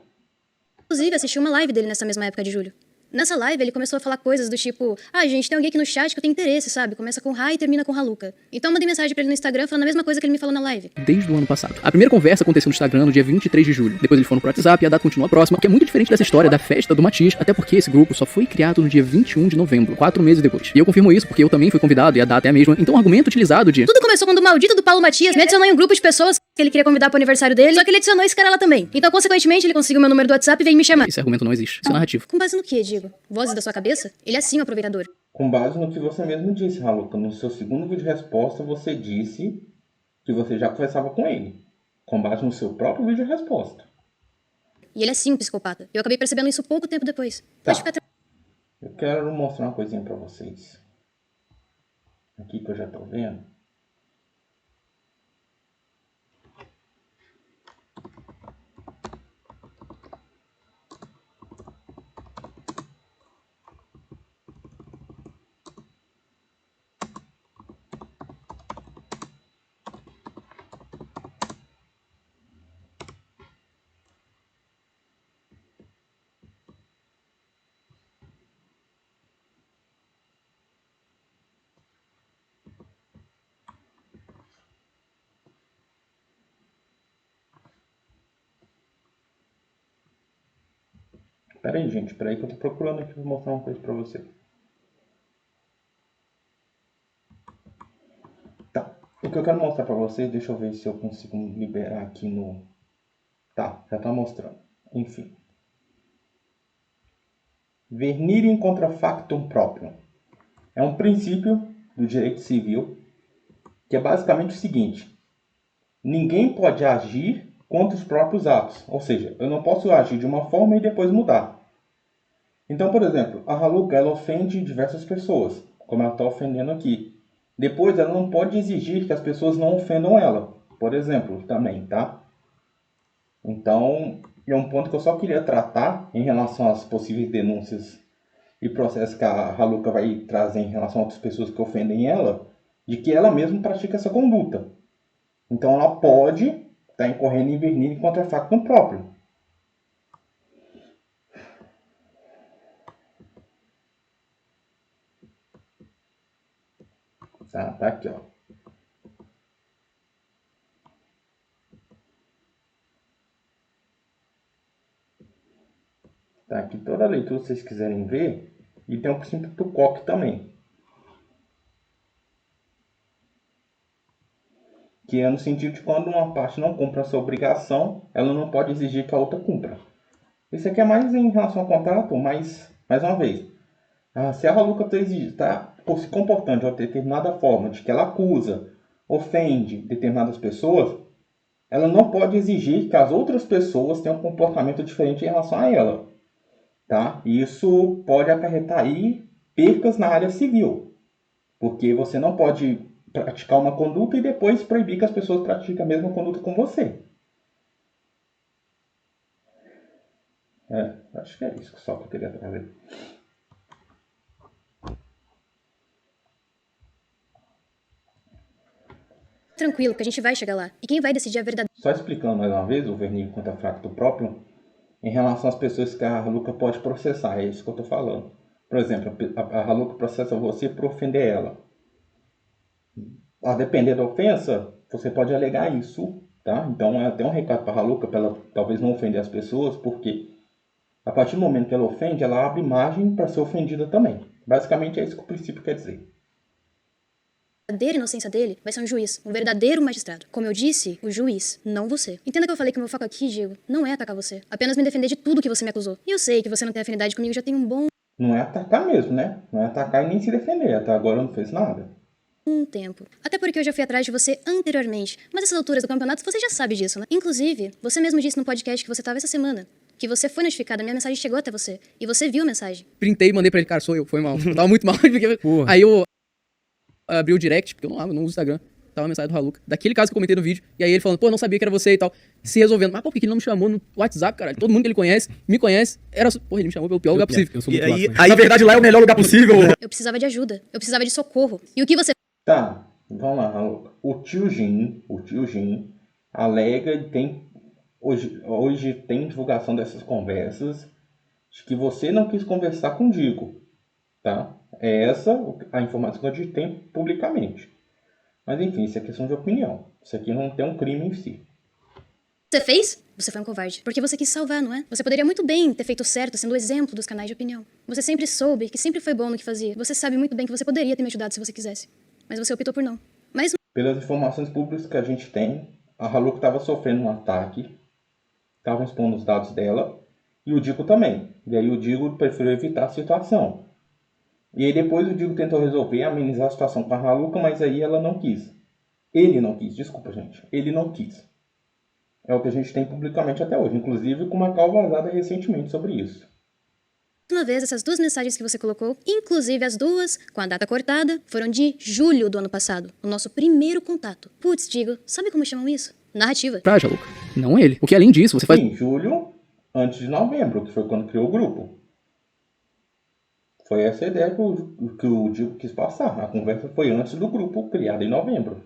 Inclusive, assisti uma live dele nessa mesma época de julho. Nessa live, ele começou a falar coisas do tipo... Ah, gente, tem alguém aqui no chat que eu tenho interesse, sabe? Começa com Ra e termina com Haluca. Então eu mandei mensagem pra ele no Instagram falando a mesma coisa que ele me falou na live. Desde o ano passado. A primeira conversa aconteceu no Instagram no dia 23 de julho. Depois eles foram pro WhatsApp e a data continua próxima, que é muito diferente dessa história da festa do Matias, até porque esse grupo só foi criado no dia 21 de novembro, 4 meses depois. E eu confirmo isso porque eu também fui convidado e a data é a mesma. Então o argumento utilizado de... Tudo começou quando o maldito do Paulo Matias me adicionou em um grupo de pessoas que ele queria convidar pro aniversário dele, só que ele adicionou esse cara lá também. Então, consequentemente, ele conseguiu meu número do WhatsApp e veio me chamar. Esse argumento não existe. Isso é narrativo. Com base no que, Digo? Vozes da sua cabeça? Ele é sim um aproveitador. Com base no que você mesmo disse, Haluca. No seu segundo vídeo de resposta, você disse que você já conversava com ele. Com base no seu próprio vídeo de resposta. E ele é sim um psicopata. Eu acabei percebendo isso pouco tempo depois. Tá. Eu quero mostrar uma coisinha pra vocês. Aqui que eu já tô vendo. Pera aí, gente. Pera aí que eu tô procurando aqui pra mostrar uma coisa pra você. Tá. O que eu quero mostrar pra vocês, deixa eu ver se eu consigo liberar aqui no... Tá, já tá mostrando. Enfim. Vernire contra factum proprium. É um princípio do direito civil que é basicamente o seguinte. Ninguém pode agir contra os próprios atos. Ou seja, eu não posso agir de uma forma e depois mudar. Então, por exemplo, a Haluca, ela ofende diversas pessoas, como ela está ofendendo aqui. Depois, ela não pode exigir que as pessoas não ofendam ela, por exemplo, também, tá? Então, é um ponto que eu só queria tratar em relação às possíveis denúncias e processos que a Haluca vai trazer em relação a outras pessoas que ofendem ela, de que ela mesma pratica essa conduta. Então, ela pode estar incorrendo em vernire contra factum próprio. Tá aqui, ó. aqui toda a leitura que vocês quiserem ver. E tem o princípio do Koch também. Que é no sentido de quando uma parte não cumpre a sua obrigação, ela não pode exigir que a outra cumpra. Isso aqui é mais em relação ao contrato, mas, mais uma vez, se a Raluca está se comportando de uma determinada forma, de que ela acusa, ofende determinadas pessoas, ela não pode exigir que as outras pessoas tenham um comportamento diferente em relação a ela. Tá? Isso pode acarretar aí percas na área civil, porque você não pode praticar uma conduta e depois proibir que as pessoas pratiquem a mesma conduta com você. Acho que é isso só que eu queria trazer. Tranquilo, que a gente vai chegar lá. E quem vai decidir a verdade... Só explicando mais uma vez o vernigo contra fracto próprio, em relação às pessoas que a Raluca pode processar, é isso que eu estou falando. Por exemplo, a Raluca processa você por ofender ela. A depender da ofensa, você pode alegar isso, tá? Então, até um recado para a Raluca, para ela talvez não ofender as pessoas, porque a partir do momento que ela ofende, ela abre margem para ser ofendida também. Basicamente, é isso que o princípio quer dizer. A verdadeira inocência dele vai ser um juiz, um verdadeiro magistrado. Como eu disse, o juiz, não você. Entenda que eu falei que o meu foco aqui, Diego, não é atacar você. Apenas me defender de tudo que você me acusou. E eu sei que você não tem afinidade comigo já tem um bom... Não é atacar mesmo, né? Não é atacar e nem se defender. Até agora não fez nada. Tempo. Até porque eu já fui atrás de você anteriormente. Mas nessas alturas do campeonato você já sabe disso, né? Inclusive, você mesmo disse no podcast que você tava essa semana. Que você foi notificado, a minha mensagem chegou até você. E você viu a mensagem. Printei e mandei pra ele, cara, sou eu, foi mal. Eu tava muito mal. Porque... Aí eu abri o direct, porque eu não uso o Instagram. Tava a mensagem do Raluca. Daquele caso que eu comentei no vídeo. E aí ele falando, pô, não sabia que era você e tal. Se resolvendo. Mas por que ele não me chamou no WhatsApp, caralho? Todo mundo que ele conhece, me conhece. Porra, ele me chamou pelo pior lugar possível. Eu sou muito Na verdade, lá é o melhor lugar possível. Eu precisava de ajuda. Eu precisava de socorro. E o que você... Tá, vamos lá, Raluca. O tio Jim alega e tem... Hoje tem divulgação dessas conversas de que você não quis conversar com o Digo, tá? É essa a informação que a gente tem publicamente. Mas enfim, isso é questão de opinião. Isso aqui não tem um crime em si. Você fez? Você foi um covarde. Porque você quis salvar, não é? Você poderia muito bem ter feito certo sendo o exemplo dos canais de opinião. Você sempre soube que sempre foi bom no que fazia. Você sabe muito bem que você poderia ter me ajudado se você quisesse. Mas você optou por não. Mas... Pelas informações públicas que a gente tem, a Raluca estava sofrendo um ataque. Estavam expondo os dados dela. E o Digo também. E aí o Digo preferiu evitar a situação. E aí depois o Digo tentou resolver, amenizar a situação com a Raluca, mas aí ela não quis. Ele não quis, desculpa gente. Ele não quis. É o que a gente tem publicamente até hoje. Inclusive com uma call vazada recentemente sobre isso. Uma vez, essas duas mensagens que você colocou, inclusive as duas, com a data cortada, foram de julho do ano passado. O nosso primeiro contato. Putz, Digo, sabe como chamam isso? Narrativa. Pra Raluca. Não ele. Porque além disso, você faz... Sim, julho, antes de novembro, que foi quando criou o grupo. Foi essa a ideia que o Digo quis passar. A conversa foi antes do grupo, criado em novembro.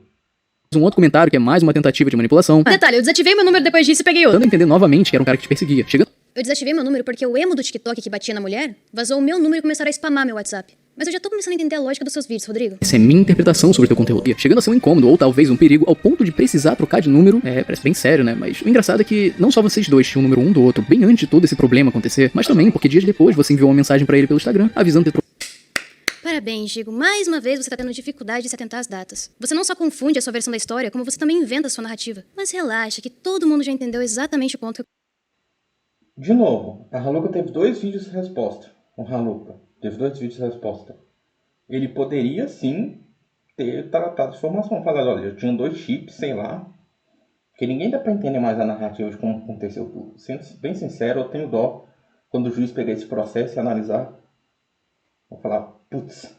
Um outro comentário que é mais uma tentativa de manipulação. Detalhe, eu desativei meu número depois disso e peguei outro. Dando a entender novamente que era um cara que te perseguia. Chega... Eu desativei meu número porque o emo do TikTok que batia na mulher vazou o meu número e começaram a spamar meu WhatsApp. Mas eu já tô começando a entender a lógica dos seus vídeos, Rodrigo. Essa é minha interpretação sobre o teu conteúdo. Chegando a ser um incômodo ou talvez um perigo ao ponto de precisar trocar de número. Parece bem sério, né? Mas o engraçado é que não só vocês dois tinham o número um do outro bem antes de todo esse problema acontecer, mas também porque dias depois você enviou uma mensagem pra ele pelo Instagram avisando ter... Parabéns, Digo. Mais uma vez você tá tendo dificuldade de se atentar às datas. Você não só confunde a sua versão da história, como você também inventa a sua narrativa. Mas relaxa, que todo mundo já entendeu exatamente o ponto. De novo, a Raluca teve 2 vídeos de resposta. O Raluca teve 2 vídeos de resposta. Ele poderia, sim, ter tratado de informação. Falar, olha, eu tinha 2 chips, sei lá. Porque ninguém dá pra entender mais a narrativa de como aconteceu tudo. Sendo bem sincero, eu tenho dó quando o juiz pegar esse processo e analisar. Vou falar, putz.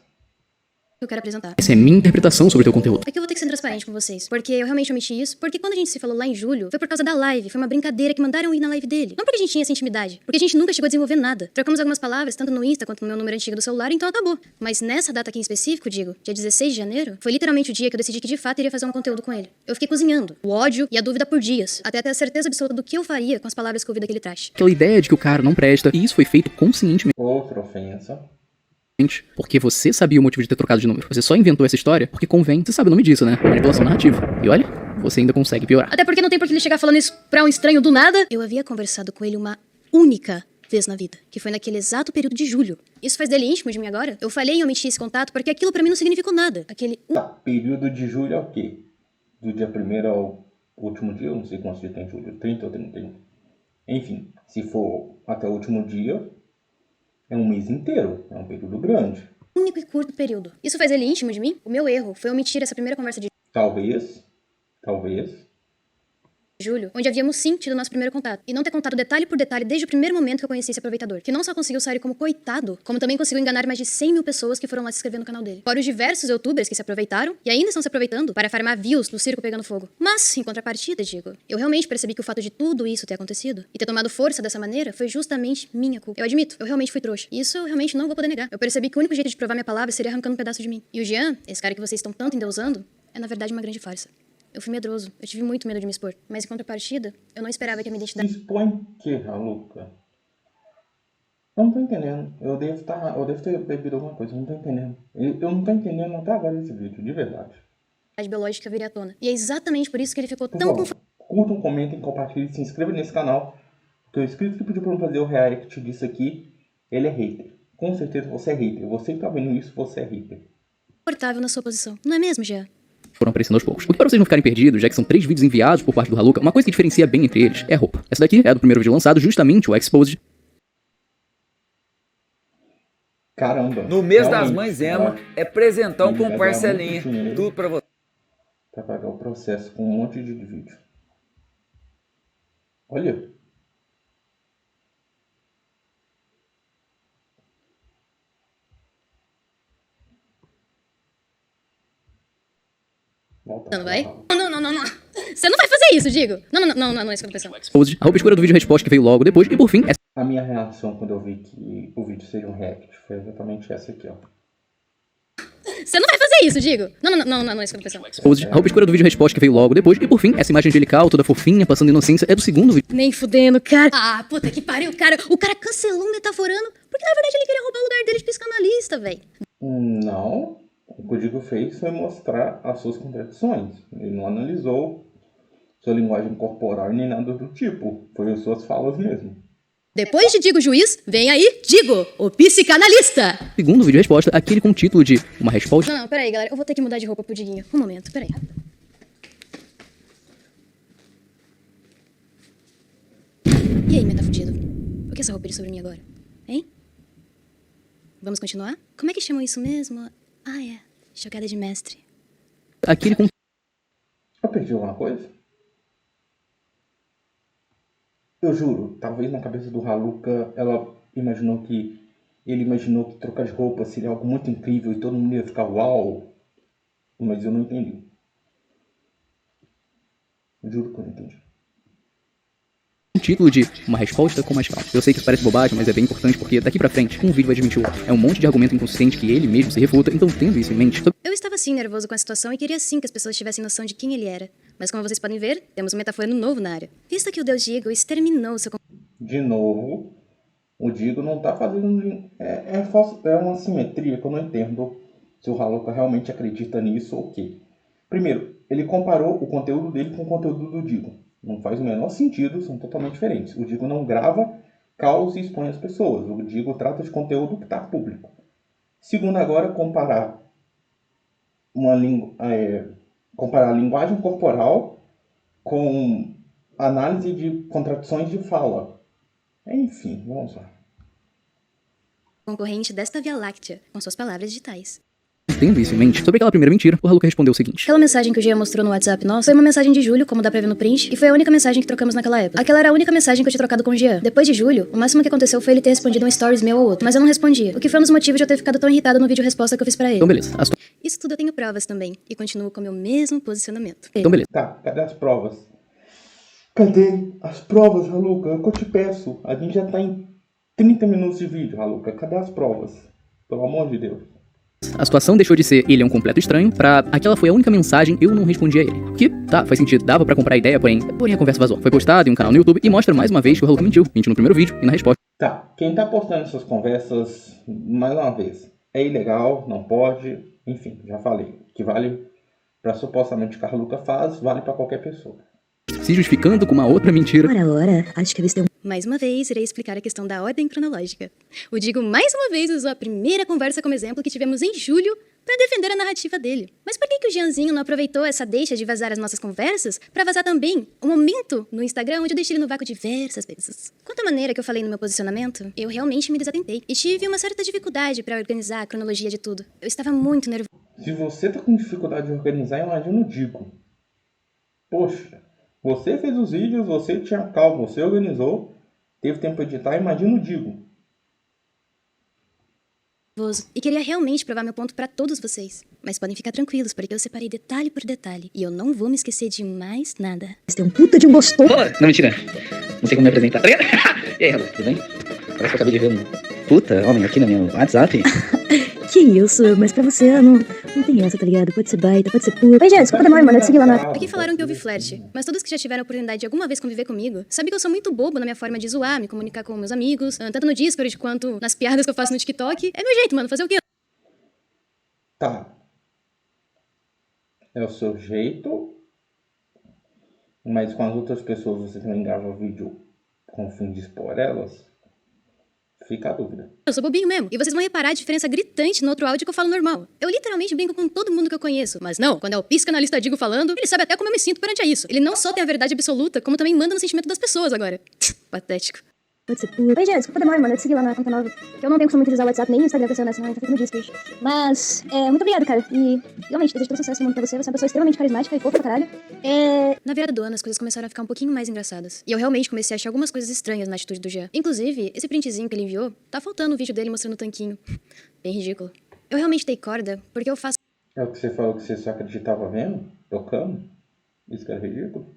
Eu quero apresentar. Essa é minha interpretação sobre o teu conteúdo. É que eu vou ter que ser transparente com vocês. Porque eu realmente omiti isso. Porque quando a gente se falou lá em julho, foi por causa da live. Foi uma brincadeira que mandaram ir na live dele. Não porque a gente tinha essa intimidade. Porque a gente nunca chegou a desenvolver nada. Trocamos algumas palavras, tanto no Insta quanto no meu número antigo do celular, então acabou. Mas nessa data aqui em específico, Digo, dia 16 de janeiro, foi literalmente o dia que eu decidi que de fato iria fazer um conteúdo com ele. Eu fiquei cozinhando. O ódio e a dúvida por dias. Até ter a certeza absoluta do que eu faria com as palavras que eu ouvi daquele trash. Aquela ideia de que o cara não presta. E isso foi feito conscientemente. Outra ofensa. Porque você sabia o motivo de ter trocado de número. Você só inventou essa história porque convém. Você sabe o nome disso, né? Manipulação narrativa. E olha, você ainda consegue piorar. Até porque não tem por que ele chegar falando isso pra um estranho do nada. Eu havia conversado com ele uma única vez na vida, que foi naquele exato período de julho. Isso faz dele íntimo de mim agora? Eu falhei em omitir esse contato porque aquilo pra mim não significou nada. Aquele... Tá, período de julho é o quê? Do dia 1º ao último dia? Eu não sei quantos dias tem julho, 30 ou 31. Enfim, se for até o último dia, é um mês inteiro, é um período grande. único e curto período. Isso faz ele íntimo de mim? O meu erro foi omitir essa primeira conversa de Talvez. julho, onde havíamos sim tido nosso primeiro contato, e não ter contado detalhe por detalhe desde o primeiro momento que eu conheci esse aproveitador, que não só conseguiu sair como coitado, como também conseguiu enganar mais de 100 mil pessoas que foram lá se inscrever no canal dele. Fora os diversos youtubers que se aproveitaram, e ainda estão se aproveitando, para farmar views do circo pegando fogo. Mas, em contrapartida, digo, eu realmente percebi que o fato de tudo isso ter acontecido, e ter tomado força dessa maneira, foi justamente minha culpa. Eu admito, eu realmente fui trouxa. E isso eu realmente não vou poder negar. Eu percebi que o único jeito de provar minha palavra seria arrancando um pedaço de mim. E o Jean, esse cara que vocês estão tanto endeusando, é na verdade uma grande farsa. Eu fui medroso, eu tive muito medo de me expor. Mas em contrapartida, eu não esperava que a minha identidade... Expõe o que, Raluca? Eu não tô entendendo. Eu devo ter bebido alguma coisa, eu não tô entendendo. Eu não tô entendendo até agora esse vídeo, de verdade. biológica viria à tona. E é exatamente por isso que ele ficou tão confuso. Curtam, comentem, compartilhem, se inscrevam nesse canal. Porque o inscrito que pediu pra eu fazer o react disso aqui, ele é hater. Com certeza você é hater. Você que tá vendo isso, você é hater. Confortável na sua posição, não é mesmo, Jean? Foram aparecendo aos poucos. O que para vocês não ficarem perdidos, já que são 3 vídeos enviados por parte do Raluca, uma coisa que diferencia bem entre eles é a roupa. Essa daqui é a do primeiro vídeo lançado, justamente o Exposed. Caramba. No mês das mães emo, é presentão com parcelinha. Tudo pra você. Pra pagar o processo com um monte de vídeo. Olha. Não vai? Não. Você não vai fazer isso, Digo. Não, isso que eu tô pensando. Exposed, a roupa escura do vídeo resposta que veio logo depois, e por fim, essa... A minha reação quando eu vi que o vídeo seria um react foi exatamente essa aqui, ó. Você não vai fazer isso, Digo. Não, isso que eu tô pensando. Exposed, a roupa escura do vídeo resposta que veio logo depois, e por fim, essa imagem angelical, toda fofinha, passando inocência, é do segundo vídeo. Nem fudendo, cara. Ah, puta que pariu, cara. O cara cancelou metaforando, porque na verdade ele queria roubar o lugar dele de psicanalista, velho. Não. O que o Digo fez foi mostrar as suas contradições. Ele não analisou sua linguagem corporal nem nada do tipo. Foi as suas falas mesmo. Depois de Digo Juiz, vem aí Digo, o psicanalista. Segundo vídeo resposta, aquele com o título de uma resposta... Não, peraí, galera. Eu vou ter que mudar de roupa pro Diguinho. Um momento, peraí. E aí, metafudido? O que essa roupa diz sobre mim agora? Hein? Vamos continuar? Como é que chamam isso mesmo? Ah, é. Jogada de mestre. Aquele com... Eu perdi alguma coisa? Eu juro, talvez na cabeça do Raluca, ele imaginou que trocar de roupa seria algo muito incrível e todo mundo ia ficar uau. Mas eu não entendi. Eu juro que eu não entendi. O título de uma resposta com mais calma. Eu sei que isso parece bobagem, mas é bem importante porque daqui pra frente, um vídeo vai desmentir o outro. É um monte de argumento inconsistente que ele mesmo se refuta, então tendo isso em mente... Eu estava sim nervoso com a situação e queria sim que as pessoas tivessem noção de quem ele era. Mas como vocês podem ver, temos um metaforando novo na área. Visto que o Deus Digo exterminou seu... De novo, o Digo não tá fazendo... É uma simetria que eu não entendo se o Raluca realmente acredita nisso ou o quê. Primeiro, ele comparou o conteúdo dele com o conteúdo do Digo. Não faz o menor sentido, são totalmente diferentes. O Digo não grava caos e expõe as pessoas. O Digo trata de conteúdo que está público. Segundo, agora, comparar a linguagem corporal com análise de contradições de fala. Enfim, vamos lá. Concorrente desta Via Láctea, com suas palavras digitais. Tendo isso em mente, sobre aquela primeira mentira, o Raluca respondeu o seguinte. Aquela mensagem que o Gia mostrou no WhatsApp nosso foi uma mensagem de Julho, como dá pra ver no print, e foi a única mensagem que trocamos naquela época. Aquela era a única mensagem que eu tinha trocado com o Jean. Depois de Julho, o máximo que aconteceu foi ele ter respondido um stories meu ou outro, mas eu não respondia, o que foi um dos motivos de eu ter ficado tão irritada no vídeo resposta que eu fiz pra ele. Então beleza. Isso tudo eu tenho provas também, e continuo com o meu mesmo posicionamento. Então beleza. Tá, cadê as provas? Cadê as provas, Raluca? É o que eu te peço. A gente já tá em 30 minutos de vídeo, Raluca. Cadê as provas? Pelo amor de Deus. A situação deixou de ser ele é um completo estranho pra aquela foi a única mensagem eu não respondi a ele. Que, tá, faz sentido, dava pra comprar a ideia, porém a conversa vazou. Foi postado em um canal no YouTube e mostra mais uma vez que o Raluca mentiu. Mentiu no primeiro vídeo e na resposta. Tá, quem tá postando essas conversas, mais uma vez, é ilegal, não pode, enfim, já falei. O que vale pra supostamente o que a Raluca faz, vale pra qualquer pessoa. se justificando com uma outra mentira. Ora, acho que eles têm Mais uma vez, irei explicar a questão da ordem cronológica. O Digo mais uma vez usou a primeira conversa como exemplo que tivemos em julho para defender a narrativa dele. Mas por que o Jeanzinho não aproveitou essa deixa de vazar as nossas conversas para vazar também um momento no Instagram onde eu deixei ele no vácuo diversas vezes? Quanto à maneira que eu falei no meu posicionamento, eu realmente me desatentei e tive uma certa dificuldade para organizar a cronologia de tudo. Eu estava muito nervosa. Se você tá com dificuldade de organizar, imagina o Digo. Poxa, você fez os vídeos, você tinha calma, você organizou, teve tempo para editar, imagina o Digo. E queria realmente provar meu ponto pra todos vocês. Mas podem ficar tranquilos, porque eu separei detalhe por detalhe. E eu não vou me esquecer de mais nada. Você tem um puta de um gostoso. Não, mentira. Não sei como me apresentar. E aí, Ralu, tudo bem? Parece que eu acabei de ver um puta homem aqui no meu WhatsApp. Que isso, mas pra você não tem essa, tá ligado? Pode ser baita, pode ser puta. Mas, gente, desculpa demora, mano, eu te segui lá na... Aqui falaram que houve flerte, mas todos que já tiveram a oportunidade de alguma vez conviver comigo sabem que eu sou muito bobo na minha forma de zoar, me comunicar com meus amigos, tanto no Discord quanto nas piadas que eu faço no TikTok. É meu jeito, mano, fazer o quê? Tá. É o seu jeito, mas com as outras pessoas você também grava vídeo com o fim de expor elas? Fica a dúvida. Eu sou bobinho mesmo. E vocês vão reparar a diferença gritante no outro áudio que eu falo normal. Eu literalmente brinco com todo mundo que eu conheço. Mas não, quando é o psicanalista Digo falando, ele sabe até como eu me sinto perante a isso. Ele não só tem a verdade absoluta, como também manda no sentimento das pessoas agora. Patético. Pode ser puta. Oi, gente, desculpa demora, mano. Eu te segui lá na conta nova. Eu não tenho costume de usar o WhatsApp nem o Instagram pra ser honesta, não. Eu fico no Discord. Mas, muito obrigada, cara. E, realmente, desejo todo sucesso no mundo pra você. Você é uma pessoa extremamente carismática e fofa pra caralho. Na virada do ano, as coisas começaram a ficar um pouquinho mais engraçadas. E eu realmente comecei a achar algumas coisas estranhas na atitude do Jean. Inclusive, esse printzinho que ele enviou, tá faltando o vídeo dele mostrando o tanquinho. Bem ridículo. Eu realmente dei corda, porque eu faço... É o que você falou que você só acreditava vendo? Tocando? Isso que é ridículo?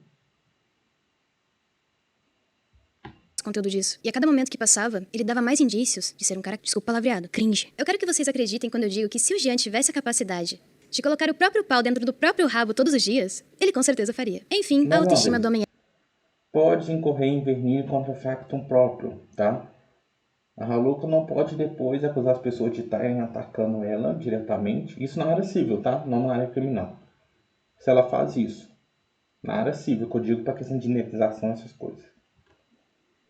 Conteúdo disso. E a cada momento que passava, ele dava mais indícios de ser um cara, desculpa o palavreado, cringe. Eu quero que vocês acreditem quando eu digo que se o Jean tivesse a capacidade de colocar o próprio pau dentro do próprio rabo todos os dias, ele com certeza faria. Enfim, a autoestima do homem... Pode incorrer em verniz contra factum próprio, tá? A Haluca não pode depois acusar as pessoas de estarem atacando ela diretamente. Isso na área civil, tá? Não na área criminal. Se ela faz isso na área civil, que eu digo pra questão de indenização, essas coisas.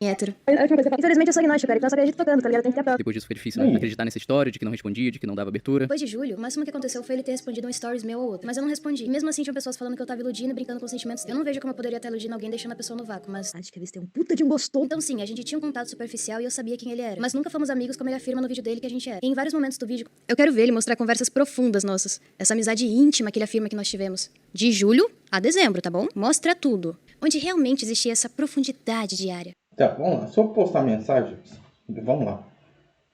Hétero. Infelizmente eu sou agnóstico, cara, então eu só acredito tocando, tá ligado? Tem que ter a prova. Depois disso foi difícil, né? Acreditar nessa história de que não respondia, de que não dava abertura. Depois de julho, o máximo que aconteceu foi ele ter respondido um stories meu ou outro. Mas eu não respondi. E mesmo assim tinham pessoas falando que eu tava iludindo e brincando com os sentimentos. Eu não vejo como eu poderia estar iludindo alguém deixando a pessoa no vácuo, mas... Acho que eles têm um puta de um gostoso. Então sim, a gente tinha um contato superficial e eu sabia quem ele era. Mas nunca fomos amigos como ele afirma no vídeo dele que a gente era. E em vários momentos do vídeo, eu quero ver ele mostrar conversas profundas nossas. Essa amizade íntima que ele afirma que nós tivemos. De julho a dezembro, tá bom? Mostra tudo. Onde realmente existia essa profundidade diária. Tá, vamos lá. Se eu postar mensagens, vamos lá.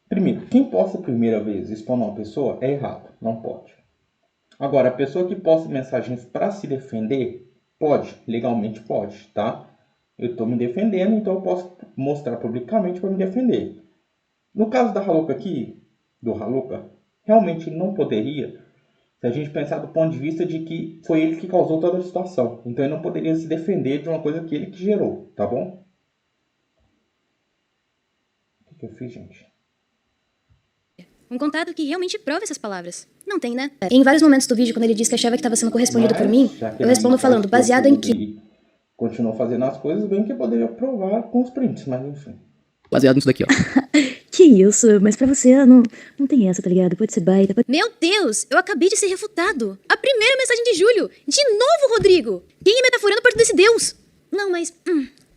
Primeiro, quem posta a primeira vez expondo uma pessoa é errado, não pode. Agora, a pessoa que posta mensagens para se defender, pode, legalmente pode, tá? Eu estou me defendendo, então eu posso mostrar publicamente para me defender. No caso da Haluca aqui, do Haluca, realmente não poderia, se a gente pensar do ponto de vista de que foi ele que causou toda a situação. Então ele não poderia se defender de uma coisa que ele que gerou, tá bom? O que eu fiz, gente? Um contato que realmente prova essas palavras. Não tem, né? Em vários momentos do vídeo, quando ele disse que achava que estava sendo correspondido por mim, eu respondo falando, baseado em que... Continuou fazendo as coisas bem que eu poderia provar com os prints, mas enfim. Baseado nisso daqui, ó. Que isso, mas pra você não tem essa, tá ligado? Pode ser baita, pode... Meu Deus, eu acabei de ser refutado. A primeira mensagem de julho. De novo, Rodrigo. Quem é metaforando perto desse Deus? Não, mas...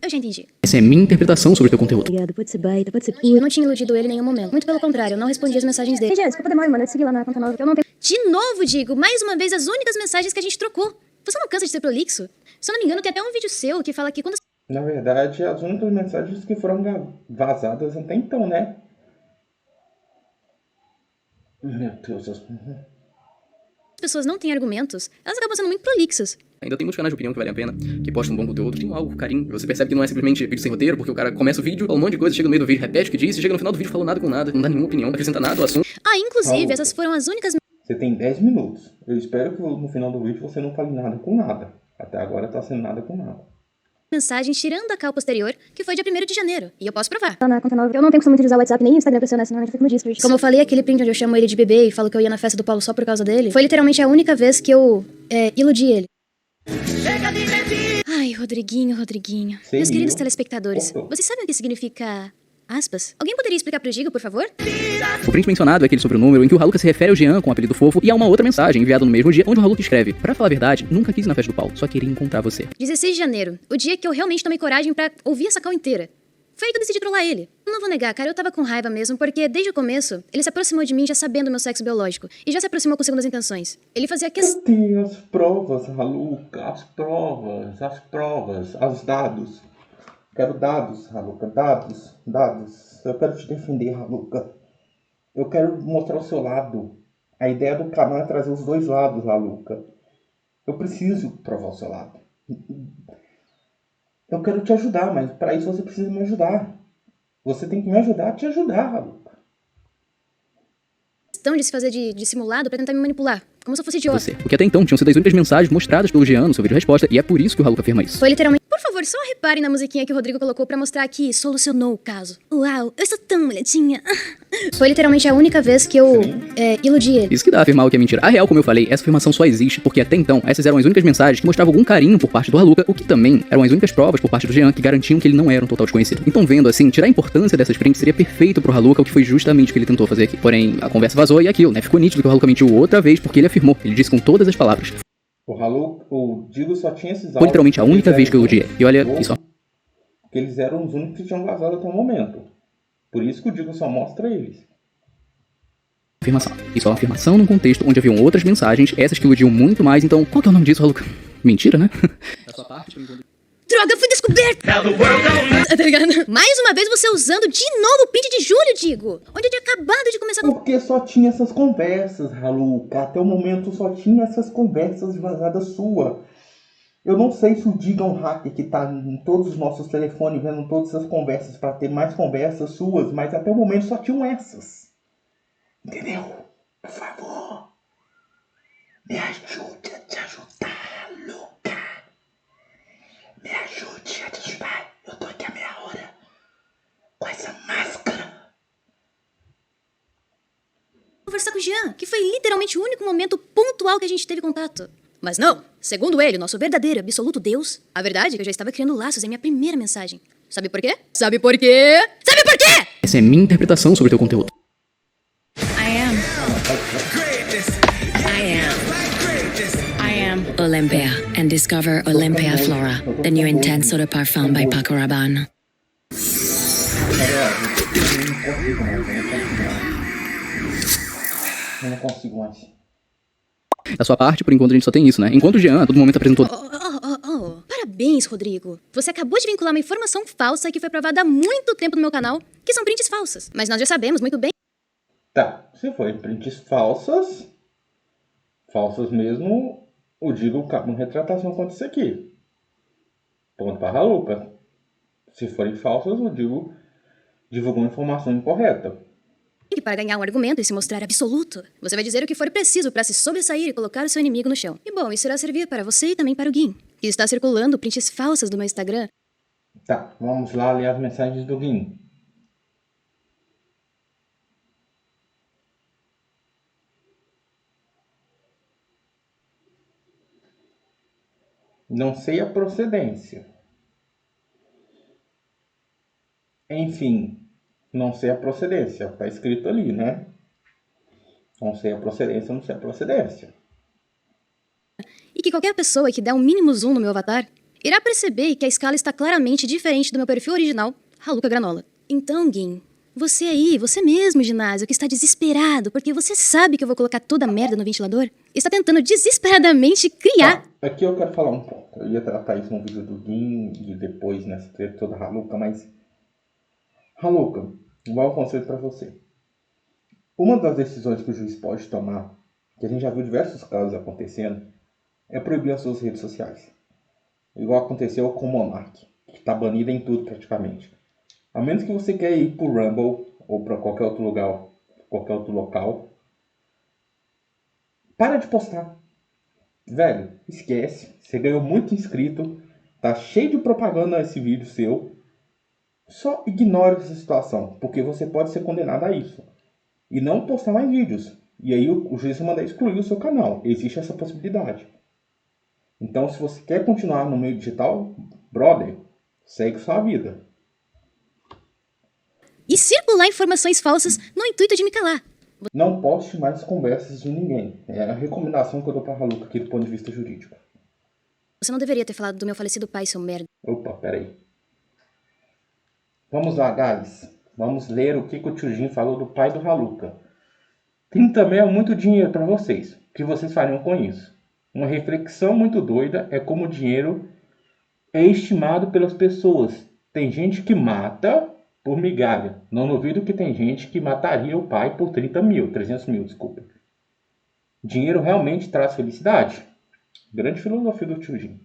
eu já entendi. Essa é minha interpretação sobre o teu conteúdo. Obrigado, pode ser baita, pode ser puta. Eu não tinha iludido ele em nenhum momento. Muito pelo contrário, eu não respondi as mensagens dele. Gente, desculpa demora, mano. Eu te segui lá na conta nova. Eu não tenho... De novo, Digo. Mais uma vez, as únicas mensagens que a gente trocou. Você não cansa de ser prolixo? Se eu não me engano, tem até um vídeo seu que fala que quando... Na verdade, as únicas mensagens que foram vazadas até então, né? Meu Deus. As pessoas não têm argumentos, elas acabam sendo muito prolixas. Ainda tem muitos canais de opinião que valem a pena, que postam um bom conteúdo, tem algo com carinho. Você percebe que não é simplesmente vídeo sem roteiro, porque o cara começa o vídeo, fala um monte de coisa, chega no meio do vídeo, repete o que disse, chega no final do vídeo, fala nada com nada, não dá nenhuma opinião, não acrescenta nada ao assunto. Inclusive, essas foram as únicas... Você tem 10 minutos. Eu espero que no final do vídeo você não fale nada com nada. Até agora tá sendo nada com nada. Mensagens tirando a cal posterior, que foi dia 1º de janeiro. E eu posso provar. Na conta nova. Eu não tenho costume de usar o WhatsApp nem o Instagram pra ser honesta, não. Eu fico no Discord. Como eu falei, aquele print onde eu chamo ele de bebê e falo que eu ia na festa do Paulo só por causa dele, foi literalmente a única vez que eu iludi ele. Chega de mentir! Ai, Rodriguinho. Sei Meus queridos eu. telespectadores, vocês sabem o que significa aspas? Alguém poderia explicar pro Digo, por favor? O print mencionado é aquele sobre o número em que o Haluka se refere ao Jean com o apelido fofo e há uma outra mensagem enviada no mesmo dia onde o Haluka escreve: pra falar a verdade, nunca quis ir na festa do Paulo, só queria encontrar você. 16 de janeiro, o dia que eu realmente tomei coragem pra ouvir essa call inteira. Foi aí que eu decidi trollar ele. Não vou negar, cara, eu tava com raiva mesmo, porque desde o começo, ele se aproximou de mim já sabendo o meu sexo biológico, e já se aproximou com segundas intenções. Ele fazia questão... Tem as provas, Haluka, as provas, os dados. Quero dados, Haluka, dados. Eu quero te defender, Haluka. Eu quero mostrar o seu lado. A ideia do canal é trazer os dois lados, Haluka. Eu preciso provar o seu lado. Eu quero te ajudar, mas para isso você precisa me ajudar. Você tem que me ajudar a te ajudar, Haluka. De se fazer de simulado pra tentar me manipular, como se eu fosse idiota. Você. Porque até então tinham sido as únicas mensagens mostradas pelo Jean no seu vídeo resposta, e é por isso que o Haluka afirma isso. Foi literalmente... Por favor, só reparem na musiquinha que o Rodrigo colocou pra mostrar que solucionou o caso. Uau, eu sou tão molhadinha. Foi literalmente a única vez que eu iludi ele. Isso que dá a afirmar o que é mentira. A real, como eu falei, essa afirmação só existe porque até então essas eram as únicas mensagens que mostravam algum carinho por parte do Haluka, o que também eram as únicas provas por parte do Jean que garantiam que ele não era um total desconhecido. Então, vendo assim, tirar a importância dessas prints seria perfeito pro Haluka, o que foi justamente o que ele tentou fazer aqui. Porém, a conversa vazou e aquilo, né? Ficou nítido que o Haluka mentiu outra vez porque ele afirmou. Ele disse com todas as palavras. O Digo só tinha esses áudios. Foi literalmente a única vez que eu iludi ele. E olha, isso. Porque eles eram os únicos que tinham vazado até o momento. Por isso que o Digo só mostra eles. Afirmação. Isso é uma afirmação num contexto onde haviam outras mensagens, essas que iludiam muito mais, então qual que é o nome disso, Haluka? Mentira, né? Droga, fui descoberto! Tá ligado? Mais uma vez você usando de novo o print de julho, Digo! Onde eu tinha acabado de começar... Porque só tinha essas conversas, Haluka. Até o momento só tinha essas conversas vazadas sua. Eu não sei se o Digo é um hacker que tá em todos os nossos telefones vendo todas essas conversas para ter mais conversas suas, mas até o momento só tinham essas. Entendeu? Por favor. Me ajude a te ajudar, Haluka. Me ajude a te ajudar. Eu tô aqui há meia hora com essa máscara. Conversar com o Jean, que foi literalmente o único momento pontual que a gente teve contato. Mas não, segundo ele, nosso verdadeiro, absoluto Deus, a verdade é que eu já estava criando laços em minha primeira mensagem. Sabe por quê? Sabe por quê? Sabe por quê? Essa é minha interpretação sobre o teu conteúdo. I am Olympia, and discover Olympia Flora, the new intense soda parfum by Paco Rabanne. Eu não consigo mais. Da sua parte, por enquanto a gente só tem isso, né? Enquanto o Jean a todo momento apresentou... Parabéns, Rodrigo. Você acabou de vincular uma informação falsa que foi provada há muito tempo no meu canal, que são prints falsas. Mas nós já sabemos muito bem... Tá, se foi prints falsas mesmo, o Digo cabe uma retratação contra isso aqui. Ponto para Haluka. Se forem falsas, o Digo divulgou informação incorreta. E para ganhar um argumento e se mostrar absoluto, você vai dizer o que for preciso para se sobressair e colocar o seu inimigo no chão. E bom, isso irá servir para você e também para o Guim, que está circulando prints falsas do meu Instagram. Tá, vamos lá ler as mensagens do Guim. Não sei a procedência. Enfim, não sei a procedência. Tá escrito ali, né? Não sei a procedência, não sei a procedência. E que qualquer pessoa que der um mínimo zoom no meu avatar irá perceber que a escala está claramente diferente do meu perfil original, Haluka Granola. Então, Guim, você aí, você mesmo, ginásio, que está desesperado porque você sabe que eu vou colocar toda a merda no ventilador, está tentando desesperadamente criar... Aqui eu quero falar um pouco. Eu ia tratar isso no vídeo do Guim e depois nessa treta toda Haluka, mas... Haluka, vou dar um conselho pra você. Uma das decisões que o juiz pode tomar, que a gente já viu diversos casos acontecendo, é proibir as suas redes sociais. Igual aconteceu com o Monark, que está banido em tudo praticamente. A menos que você quer ir pro Rumble ou para qualquer outro lugar, qualquer outro local, para de postar. Velho, esquece. Você ganhou muito inscrito, tá cheio de propaganda esse vídeo seu. Só ignore essa situação, porque você pode ser condenado a isso. E não postar mais vídeos. E aí o juiz vai mandar excluir o seu canal. Existe essa possibilidade. Então, se você quer continuar no meio digital, brother, segue sua vida. E circular informações falsas no intuito de me calar. Não poste mais conversas de ninguém. É a recomendação que eu dou pra Haluka aqui do ponto de vista jurídico. Você não deveria ter falado do meu falecido pai, seu merda. Opa, peraí. Vamos lá, guys. Vamos ler o que o tio Jin falou do pai do Haluka. 30 mil é muito dinheiro para vocês. O que vocês fariam com isso? Uma reflexão muito doida é como o dinheiro é estimado pelas pessoas. Tem gente que mata por migalha. Não duvido que tem gente que mataria o pai por 300 mil, desculpa. Dinheiro realmente traz felicidade? Grande filosofia do tio Jin.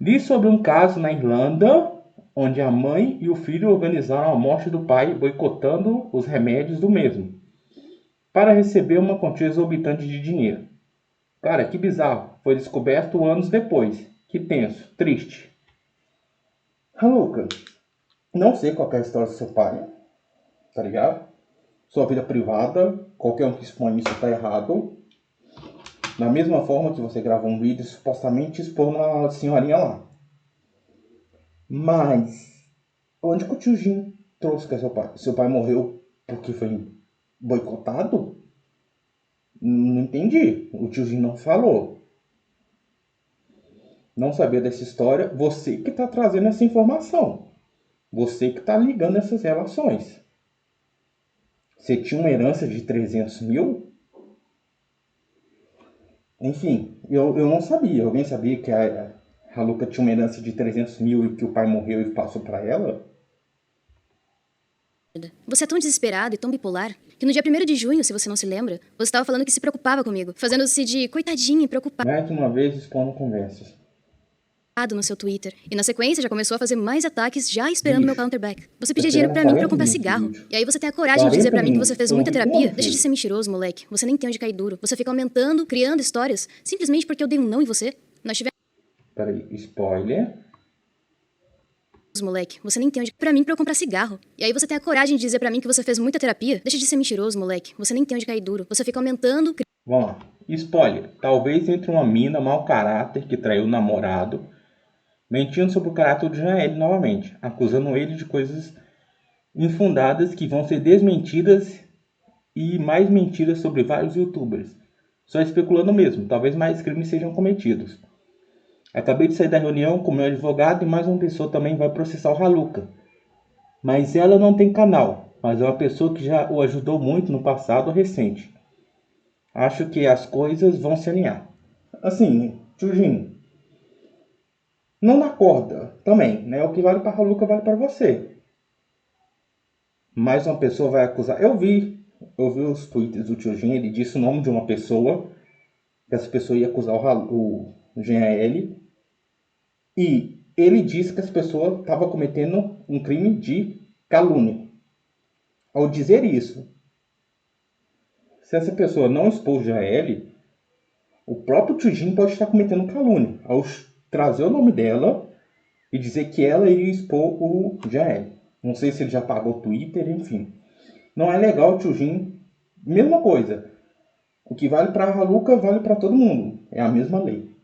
Li sobre um caso na Irlanda, onde a mãe e o filho organizaram a morte do pai, boicotando os remédios do mesmo, para receber uma quantia exorbitante de dinheiro. Cara, que bizarro. Foi descoberto anos depois. Que tenso, triste. Haluka, não sei qual é a história do seu pai, tá ligado? Sua vida privada, qualquer um que expõe isso tá errado. Da mesma forma que você gravou um vídeo supostamente expondo a senhorinha lá. Mas, onde que o tio Jin trouxe que é seu pai? Seu pai morreu porque foi boicotado? Não entendi. O tio Jin não falou. Não sabia dessa história. Você que tá trazendo essa informação. Você que tá ligando essas relações. Você tinha uma herança de 300 mil? Enfim, eu não sabia. Alguém sabia que a Haluka tinha uma herança de 300 mil e que o pai morreu e passou pra ela? Você é tão desesperado e tão bipolar que no dia 1º de junho, se você não se lembra, você estava falando que se preocupava comigo, fazendo-se de coitadinho e preocupado Mais uma vez expondo conversas. no seu Twitter. E na sequência já começou a fazer mais ataques já esperando Bicho, meu counterback. Você pedia tô dinheiro pra mim pra eu 40 comprar minutos de cigarro. vídeo. E aí você tem a coragem de dizer pra mim que você fez 40 muita minutos. terapia. Como, Deixa de filho? ser mentiroso, moleque. Você nem tem onde cair duro. Você fica aumentando, criando histórias, simplesmente porque eu dei um não em você. Nós tivemos... Peraí, spoiler. Moleque, você nem tem onde pra mim pra eu comprar cigarro. E aí você tem a coragem de dizer pra mim que você fez muita terapia? Deixa de ser mentiroso, moleque. Você nem tem onde cair duro. Você fica aumentando... Vamos lá. Spoiler. Talvez entre uma mina mau caráter que traiu o namorado, mentindo sobre o caráter do Jael novamente, acusando ele de coisas infundadas que vão ser desmentidas e mais mentiras sobre vários youtubers. Só especulando mesmo. Talvez mais crimes sejam cometidos. Acabei de sair da reunião com meu advogado e mais uma pessoa também vai processar o Haluka. Mas ela não tem canal, mas é uma pessoa que já o ajudou muito no passado recente. Acho que as coisas vão se alinhar. Assim, tio Jin, não dá corda também, né? O que vale para Haluka vale para você. Mais uma pessoa vai acusar. Eu vi os tweets do tio Jin, ele disse o nome de uma pessoa, que essa pessoa ia acusar o GAL. E ele disse que essa pessoa estava cometendo um crime de calúnia. Ao dizer isso, se essa pessoa não expôs o GAL, o próprio tio Jin pode estar cometendo calúnia. Ao trazer o nome dela e dizer que ela iria expor o GAL. Não sei se ele já pagou o Twitter, enfim. Não é legal, tio Jin. Mesma coisa. O que vale para a Haluka vale para todo mundo. É a mesma lei.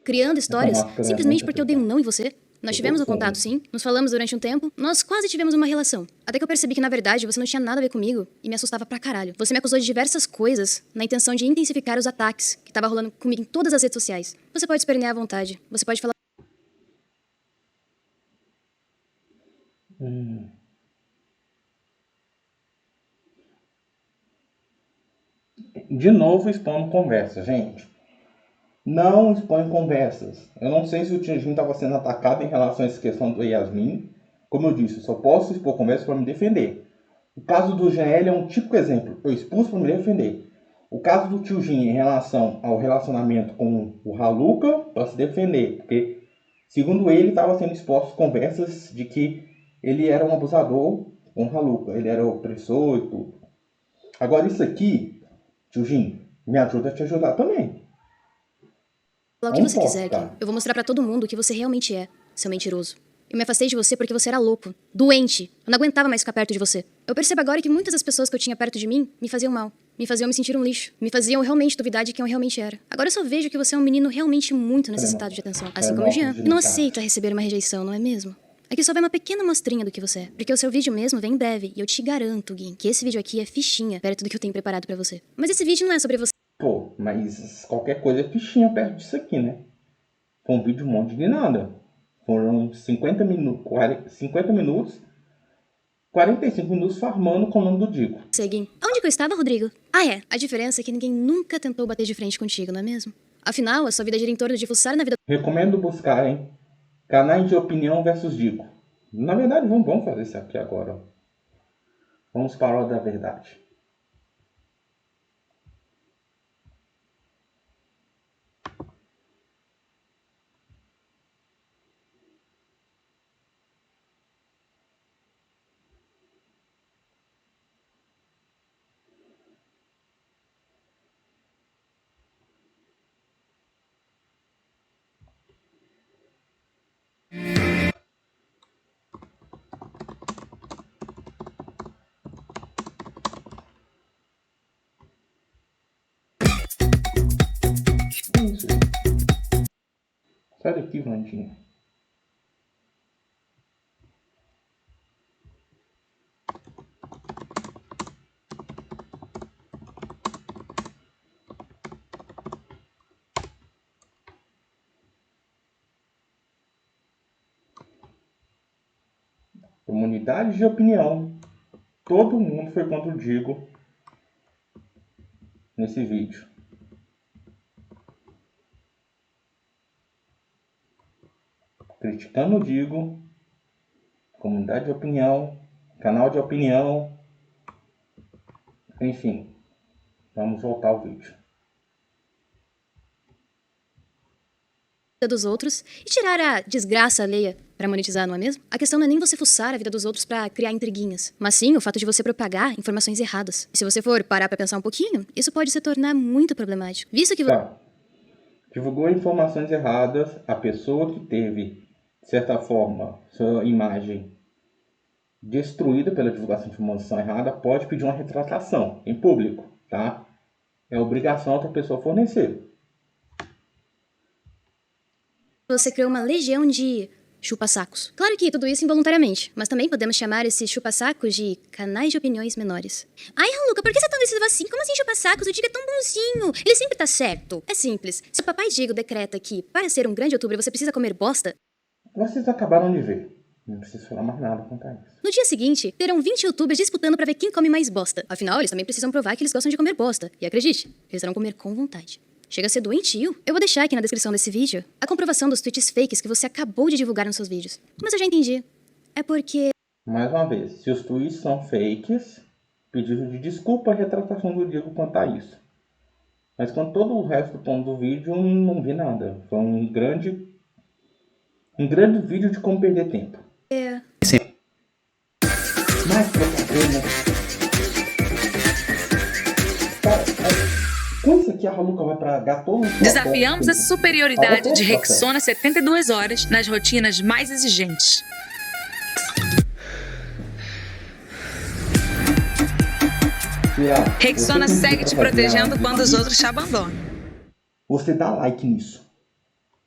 Criando histórias, simplesmente porque eu dei um não em você. Nós tivemos um contato, sim. Nos falamos durante um tempo. Nós quase tivemos uma relação. Até que eu percebi que, na verdade, você não tinha nada a ver comigo e me assustava pra caralho. Você me acusou de diversas coisas na intenção de intensificar os ataques que tava rolando comigo em todas as redes sociais. Você pode espernear à vontade. Você pode falar... De novo expondo conversa, gente. Não expõe conversas. Eu não sei se o tio Jin estava sendo atacado em relação a essa questão do Yasmin. Como eu disse, eu só posso expor conversa para me defender. O caso do GL é um típico exemplo. Eu expus para me defender. O caso do tio Jin em relação ao relacionamento com o Haluka, para se defender. Porque, segundo ele, estava sendo exposto conversas de que ele era um abusador com o Haluka. Ele era opressor e tudo. Agora isso aqui, tio Jin, me ajuda a te ajudar também. Falar o que você quiser aqui. Eu vou mostrar pra todo mundo o que você realmente é, seu mentiroso. Eu me afastei de você porque você era louco, doente. Eu não aguentava mais ficar perto de você. Eu percebo agora que muitas das pessoas que eu tinha perto de mim me faziam mal. Me faziam me sentir um lixo. Me faziam realmente duvidar de quem eu realmente era. Agora eu só vejo que você é um menino realmente muito necessitado de atenção. Assim como o Jean. E não aceita receber uma rejeição, não é mesmo? Aqui só vai uma pequena amostrinha do que você é. Porque o seu vídeo mesmo vem em breve. E eu te garanto, Gui, que esse vídeo aqui é fichinha perto do que eu tenho preparado pra você. Mas esse vídeo não é sobre você. Pô, mas qualquer coisa é fichinha perto disso aqui, né? Foi um vídeo um monte de nada. Foram 50 minutos, 45 minutos farmando com o nome do Digo. Segui. Onde que eu estava, Rodrigo? Ah, é. A diferença é que ninguém nunca tentou bater de frente contigo, não é mesmo? Afinal, a sua vida gira em torno de fuçar na vida... Recomendo buscar, hein? Canais de opinião versus Digo. Na verdade, vamos fazer isso aqui agora. Vamos para a hora da verdade. Sai daqui, Vandinha. Comunidade de opinião. Todo mundo foi contra o Digo nesse vídeo. Criticando o Digo, comunidade de opinião, canal de opinião, enfim, vamos voltar ao vídeo. Dos outros e tirar a desgraça alheia pra monetizar, não é mesmo? A questão não é nem você fuçar a vida dos outros pra criar intriguinhas, mas sim o fato de você propagar informações erradas. E se você for parar pra pensar um pouquinho, isso pode se tornar muito problemático, visto que... Divulgou informações erradas, a pessoa que teve, de certa forma, sua imagem destruída pela divulgação de informação errada pode pedir uma retratação em público, tá? É obrigação da outra pessoa fornecer. Você criou uma legião de chupa-sacos. Claro que tudo isso involuntariamente, mas também podemos chamar esses chupa-sacos de canais de opiniões menores. Ai, Raluca, por que você é tão decisivo assim? Como assim chupa-sacos? O Digo é tão bonzinho. Ele sempre tá certo. É simples. Se o papai Digo decreta que, para ser um grande youtuber, você precisa comer bosta... Vocês acabaram de ver. Não preciso falar mais nada quanto a isso. No dia seguinte, terão 20 youtubers disputando pra ver quem come mais bosta. Afinal, eles também precisam provar que eles gostam de comer bosta. E acredite, eles irão comer com vontade. Chega a ser doentio. Eu vou deixar aqui na descrição desse vídeo a comprovação dos tweets fakes que você acabou de divulgar nos seus vídeos. Mas eu já entendi. É porque... Mais uma vez, se os tweets são fakes, pedido de desculpa a retratação do Digo quanto a isso. Mas com todo o resto do tom do vídeo, eu não vi nada. Foi um grande vídeo de como perder tempo. É... Sim. Mais propaganda. Com isso aqui a Raluca vai pra Gatolo. Desafiamos a superioridade de Rexona 72 horas nas rotinas mais exigentes. Rexona segue te protegendo quando os outros te abandonam. Você dá like nisso.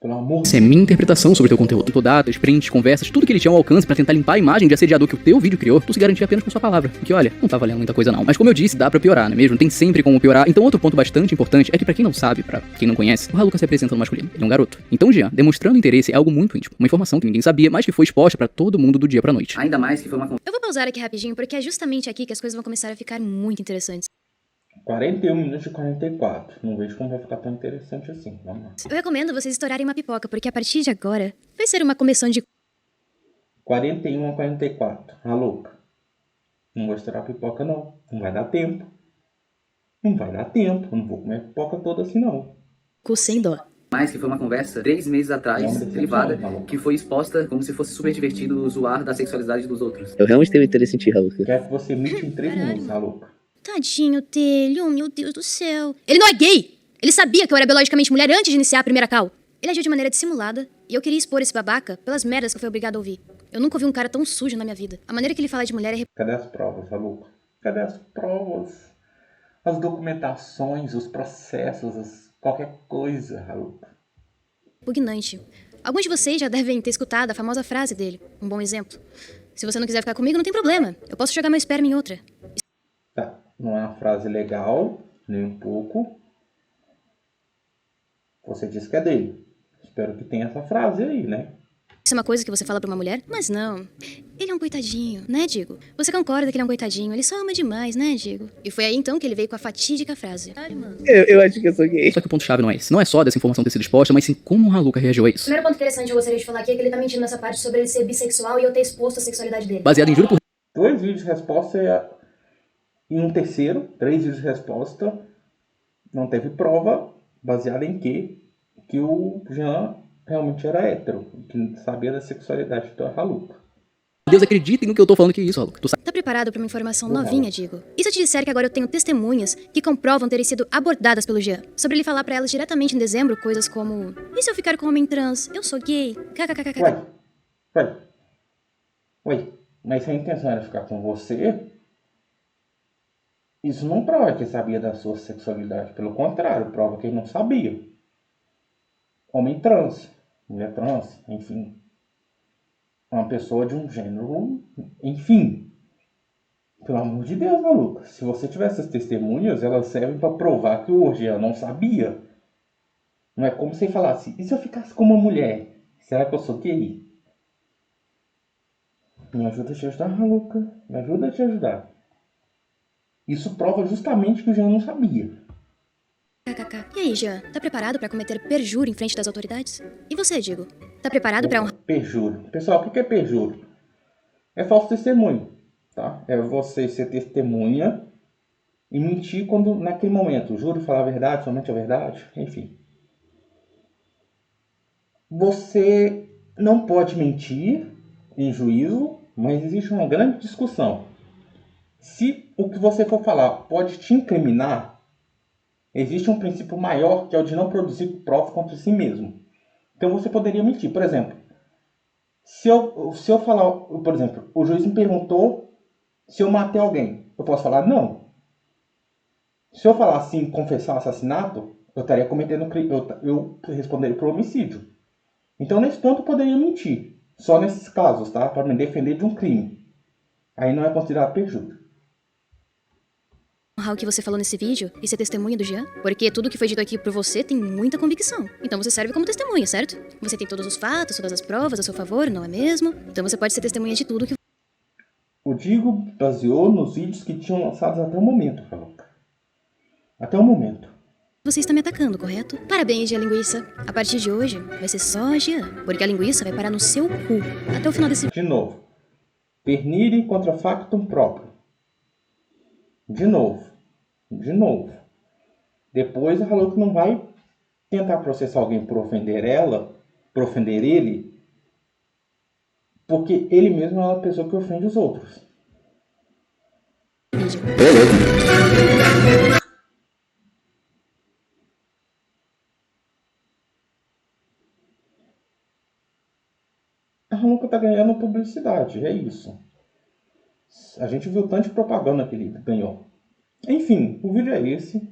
Pelo amor de Essa é minha interpretação sobre o teu conteúdo. Tu datas, prints, conversas, tudo que ele tinha ao alcance pra tentar limpar a imagem de assediador que o teu vídeo criou, tu se garantia apenas com sua palavra. Porque olha, não tá valendo muita coisa não. Mas como eu disse, dá pra piorar, não é mesmo? Tem sempre como piorar. Então outro ponto bastante importante é que pra quem não sabe, pra quem não conhece, o Raluca se apresenta no masculino. Ele é um garoto. Então Jean, demonstrando interesse é algo muito íntimo. Uma informação que ninguém sabia, mas que foi exposta pra todo mundo do dia pra noite. Ainda mais que foi uma... Eu vou pausar aqui rapidinho, porque é justamente aqui que as coisas vão começar a ficar muito interessantes. 41 minutos e 44. Não vejo como vai ficar tão interessante assim. Vamos lá. Eu recomendo vocês estourarem uma pipoca, porque a partir de agora vai ser uma começão de... 41 a 44. Raluca. Não vou estourar a pipoca não. Não vai dar tempo. Não vai dar tempo. Eu não vou comer a pipoca toda assim não. Cu sem dó. Mais que foi uma conversa 3 meses atrás, privada, que foi exposta como se fosse super divertido zoar da sexualidade dos outros. Eu realmente tenho interesse em ti, Raluca. Quero que você mite em 3 minutos, Raluca. Tadinho dele, oh meu Deus do céu. Ele não é gay! Ele sabia que eu era biologicamente mulher antes de iniciar a primeira call. Ele agiu de maneira dissimulada e eu queria expor esse babaca pelas merdas que eu fui obrigado a ouvir. Eu nunca ouvi um cara tão sujo na minha vida. A maneira que ele fala de mulher é Cadê as provas, Haluca? Cadê as provas? As documentações, os processos, qualquer coisa, Haluca. repugnante. Alguns de vocês já devem ter escutado a famosa frase dele. Um bom exemplo. Se você não quiser ficar comigo, não tem problema. Eu posso jogar meu esperma em outra. Tá, não é uma frase legal, nem um pouco. Você disse que é dele. Espero que tenha essa frase aí, né? Isso é uma coisa que você fala pra uma mulher? Mas não. Ele é um coitadinho, né, Digo? Você concorda que ele é um coitadinho? Ele só ama demais, né, Digo? E foi aí então que ele veio com a fatídica frase. Eu acho que eu sou gay. Só que o ponto-chave não é esse. Não é só dessa informação ter sido exposta, mas sim como o Haluca reagiu a O isso. primeiro ponto interessante que eu gostaria de falar aqui é que ele tá mentindo nessa parte sobre ele ser bissexual e eu ter exposto a sexualidade dele. Baseado em juro por... 2 vídeos de resposta e um terceiro, 3 vídeos de resposta. Não teve prova baseada em que o Jean realmente era hétero, que sabia da sexualidade do Haluca. Deus, acreditem no que eu tô falando, que isso, Haluca. Tu sabe... Tá preparado pra uma informação novinha, Digo? E se eu te disser que agora eu tenho testemunhas que comprovam terem sido abordadas pelo Jean? Sobre ele falar pra elas diretamente em dezembro coisas como: e se eu ficar com um homem trans? Eu sou gay. KKKK. Ué, mas se a intenção era ficar com você, isso não prova que ele sabia da sua sexualidade. Pelo contrário, prova que ele não sabia. Homem trans, mulher trans, enfim. Uma pessoa de um gênero, enfim. Pelo amor de Deus, maluco. Se você tiver essas testemunhas, elas servem para provar que o Jean não sabia. Não é como se falasse: e se eu ficasse com uma mulher? Será que eu sou gay? Me ajuda a te ajudar, maluca. Me ajuda a te ajudar. Isso prova justamente que o Jean não sabia. KKK. E aí, Jean? Tá preparado pra cometer perjúrio em frente das autoridades? E você, Digo? Tá preparado pra honrar... Perjúrio. Pessoal, o que é perjúrio? É falso testemunho, tá? É você ser testemunha e mentir quando, naquele momento, juro falar a verdade, somente a verdade, enfim. Você não pode mentir em juízo, mas existe uma grande discussão. Se o que você for falar pode te incriminar, existe um princípio maior, que é o de não produzir prova contra si mesmo. Então você poderia mentir. Por exemplo, se eu falar, por exemplo, o juiz me perguntou se eu matei alguém, eu posso falar não. Se eu falar assim, confessar um assassinato, eu estaria cometendo crime, eu responderia por homicídio. Então nesse ponto eu poderia mentir. Só nesses casos, tá? Para me defender de um crime. Aí não é considerado perjúrio. O que você falou nesse vídeo e ser testemunha do Jean? Porque tudo que foi dito aqui por você tem muita convicção. Então você serve como testemunha, certo? Você tem todos os fatos, todas as provas a seu favor, não é mesmo? Então você pode ser testemunha de tudo que... O Digo baseou nos vídeos que tinham lançados até o momento, Haluca. Até o momento. Você está me atacando, correto? Parabéns, Jean Linguiça. A partir de hoje, vai ser só Jean, porque a linguiça vai parar no seu cu até o final desse... De novo. Pernire contra factum próprio. De novo. Depois a Haluca não vai tentar processar alguém por ofender ela, por ofender ele, porque ele mesmo é uma pessoa que ofende os outros. A Haluca tá ganhando publicidade, é isso. A gente viu tanto de propaganda que ele ganhou. Enfim, o vídeo é esse.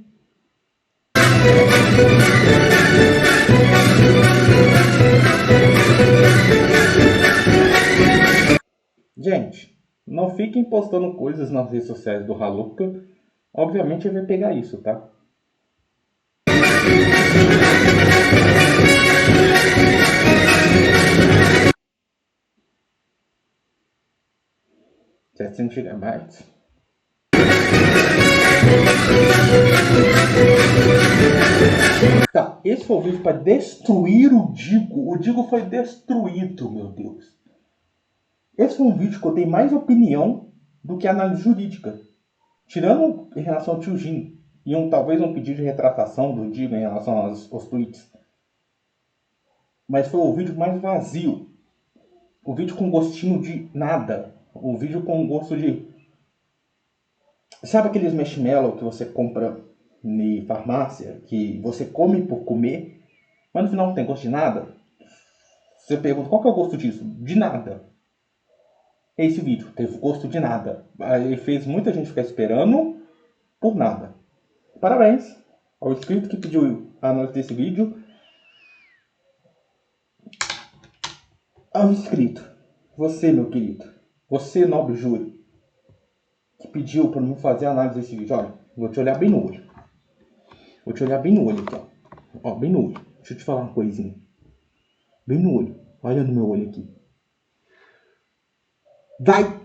Gente, não fiquem postando coisas nas redes sociais do Haluca. Obviamente ele vai pegar isso, tá? $700 GB. Tá, esse foi o vídeo para destruir o Digo. O Digo foi destruído, meu Deus. Esse foi um vídeo que eu dei mais opinião do que análise jurídica. Tirando em relação ao tio Jim e talvez um pedido de retratação do Digo em relação aos tweets. Mas foi o vídeo mais vazio. O vídeo com gostinho de nada. O vídeo com gosto de... Sabe aqueles marshmallow que você compra na farmácia, que você come por comer, mas no final não tem gosto de nada? Você pergunta, qual que é o gosto disso? De nada. esse vídeo. Teve gosto de nada. Ele fez muita gente ficar esperando por nada. Parabéns ao inscrito que pediu a análise desse vídeo. Ao inscrito, você, meu querido, você, nobre júri, que pediu para mim fazer a análise desse vídeo. Olha, vou te olhar bem no olho. Vou te olhar bem no olho aqui, ó. Ó, bem no olho. Deixa eu te falar uma coisinha. Bem no olho. Olha no meu olho aqui. Vai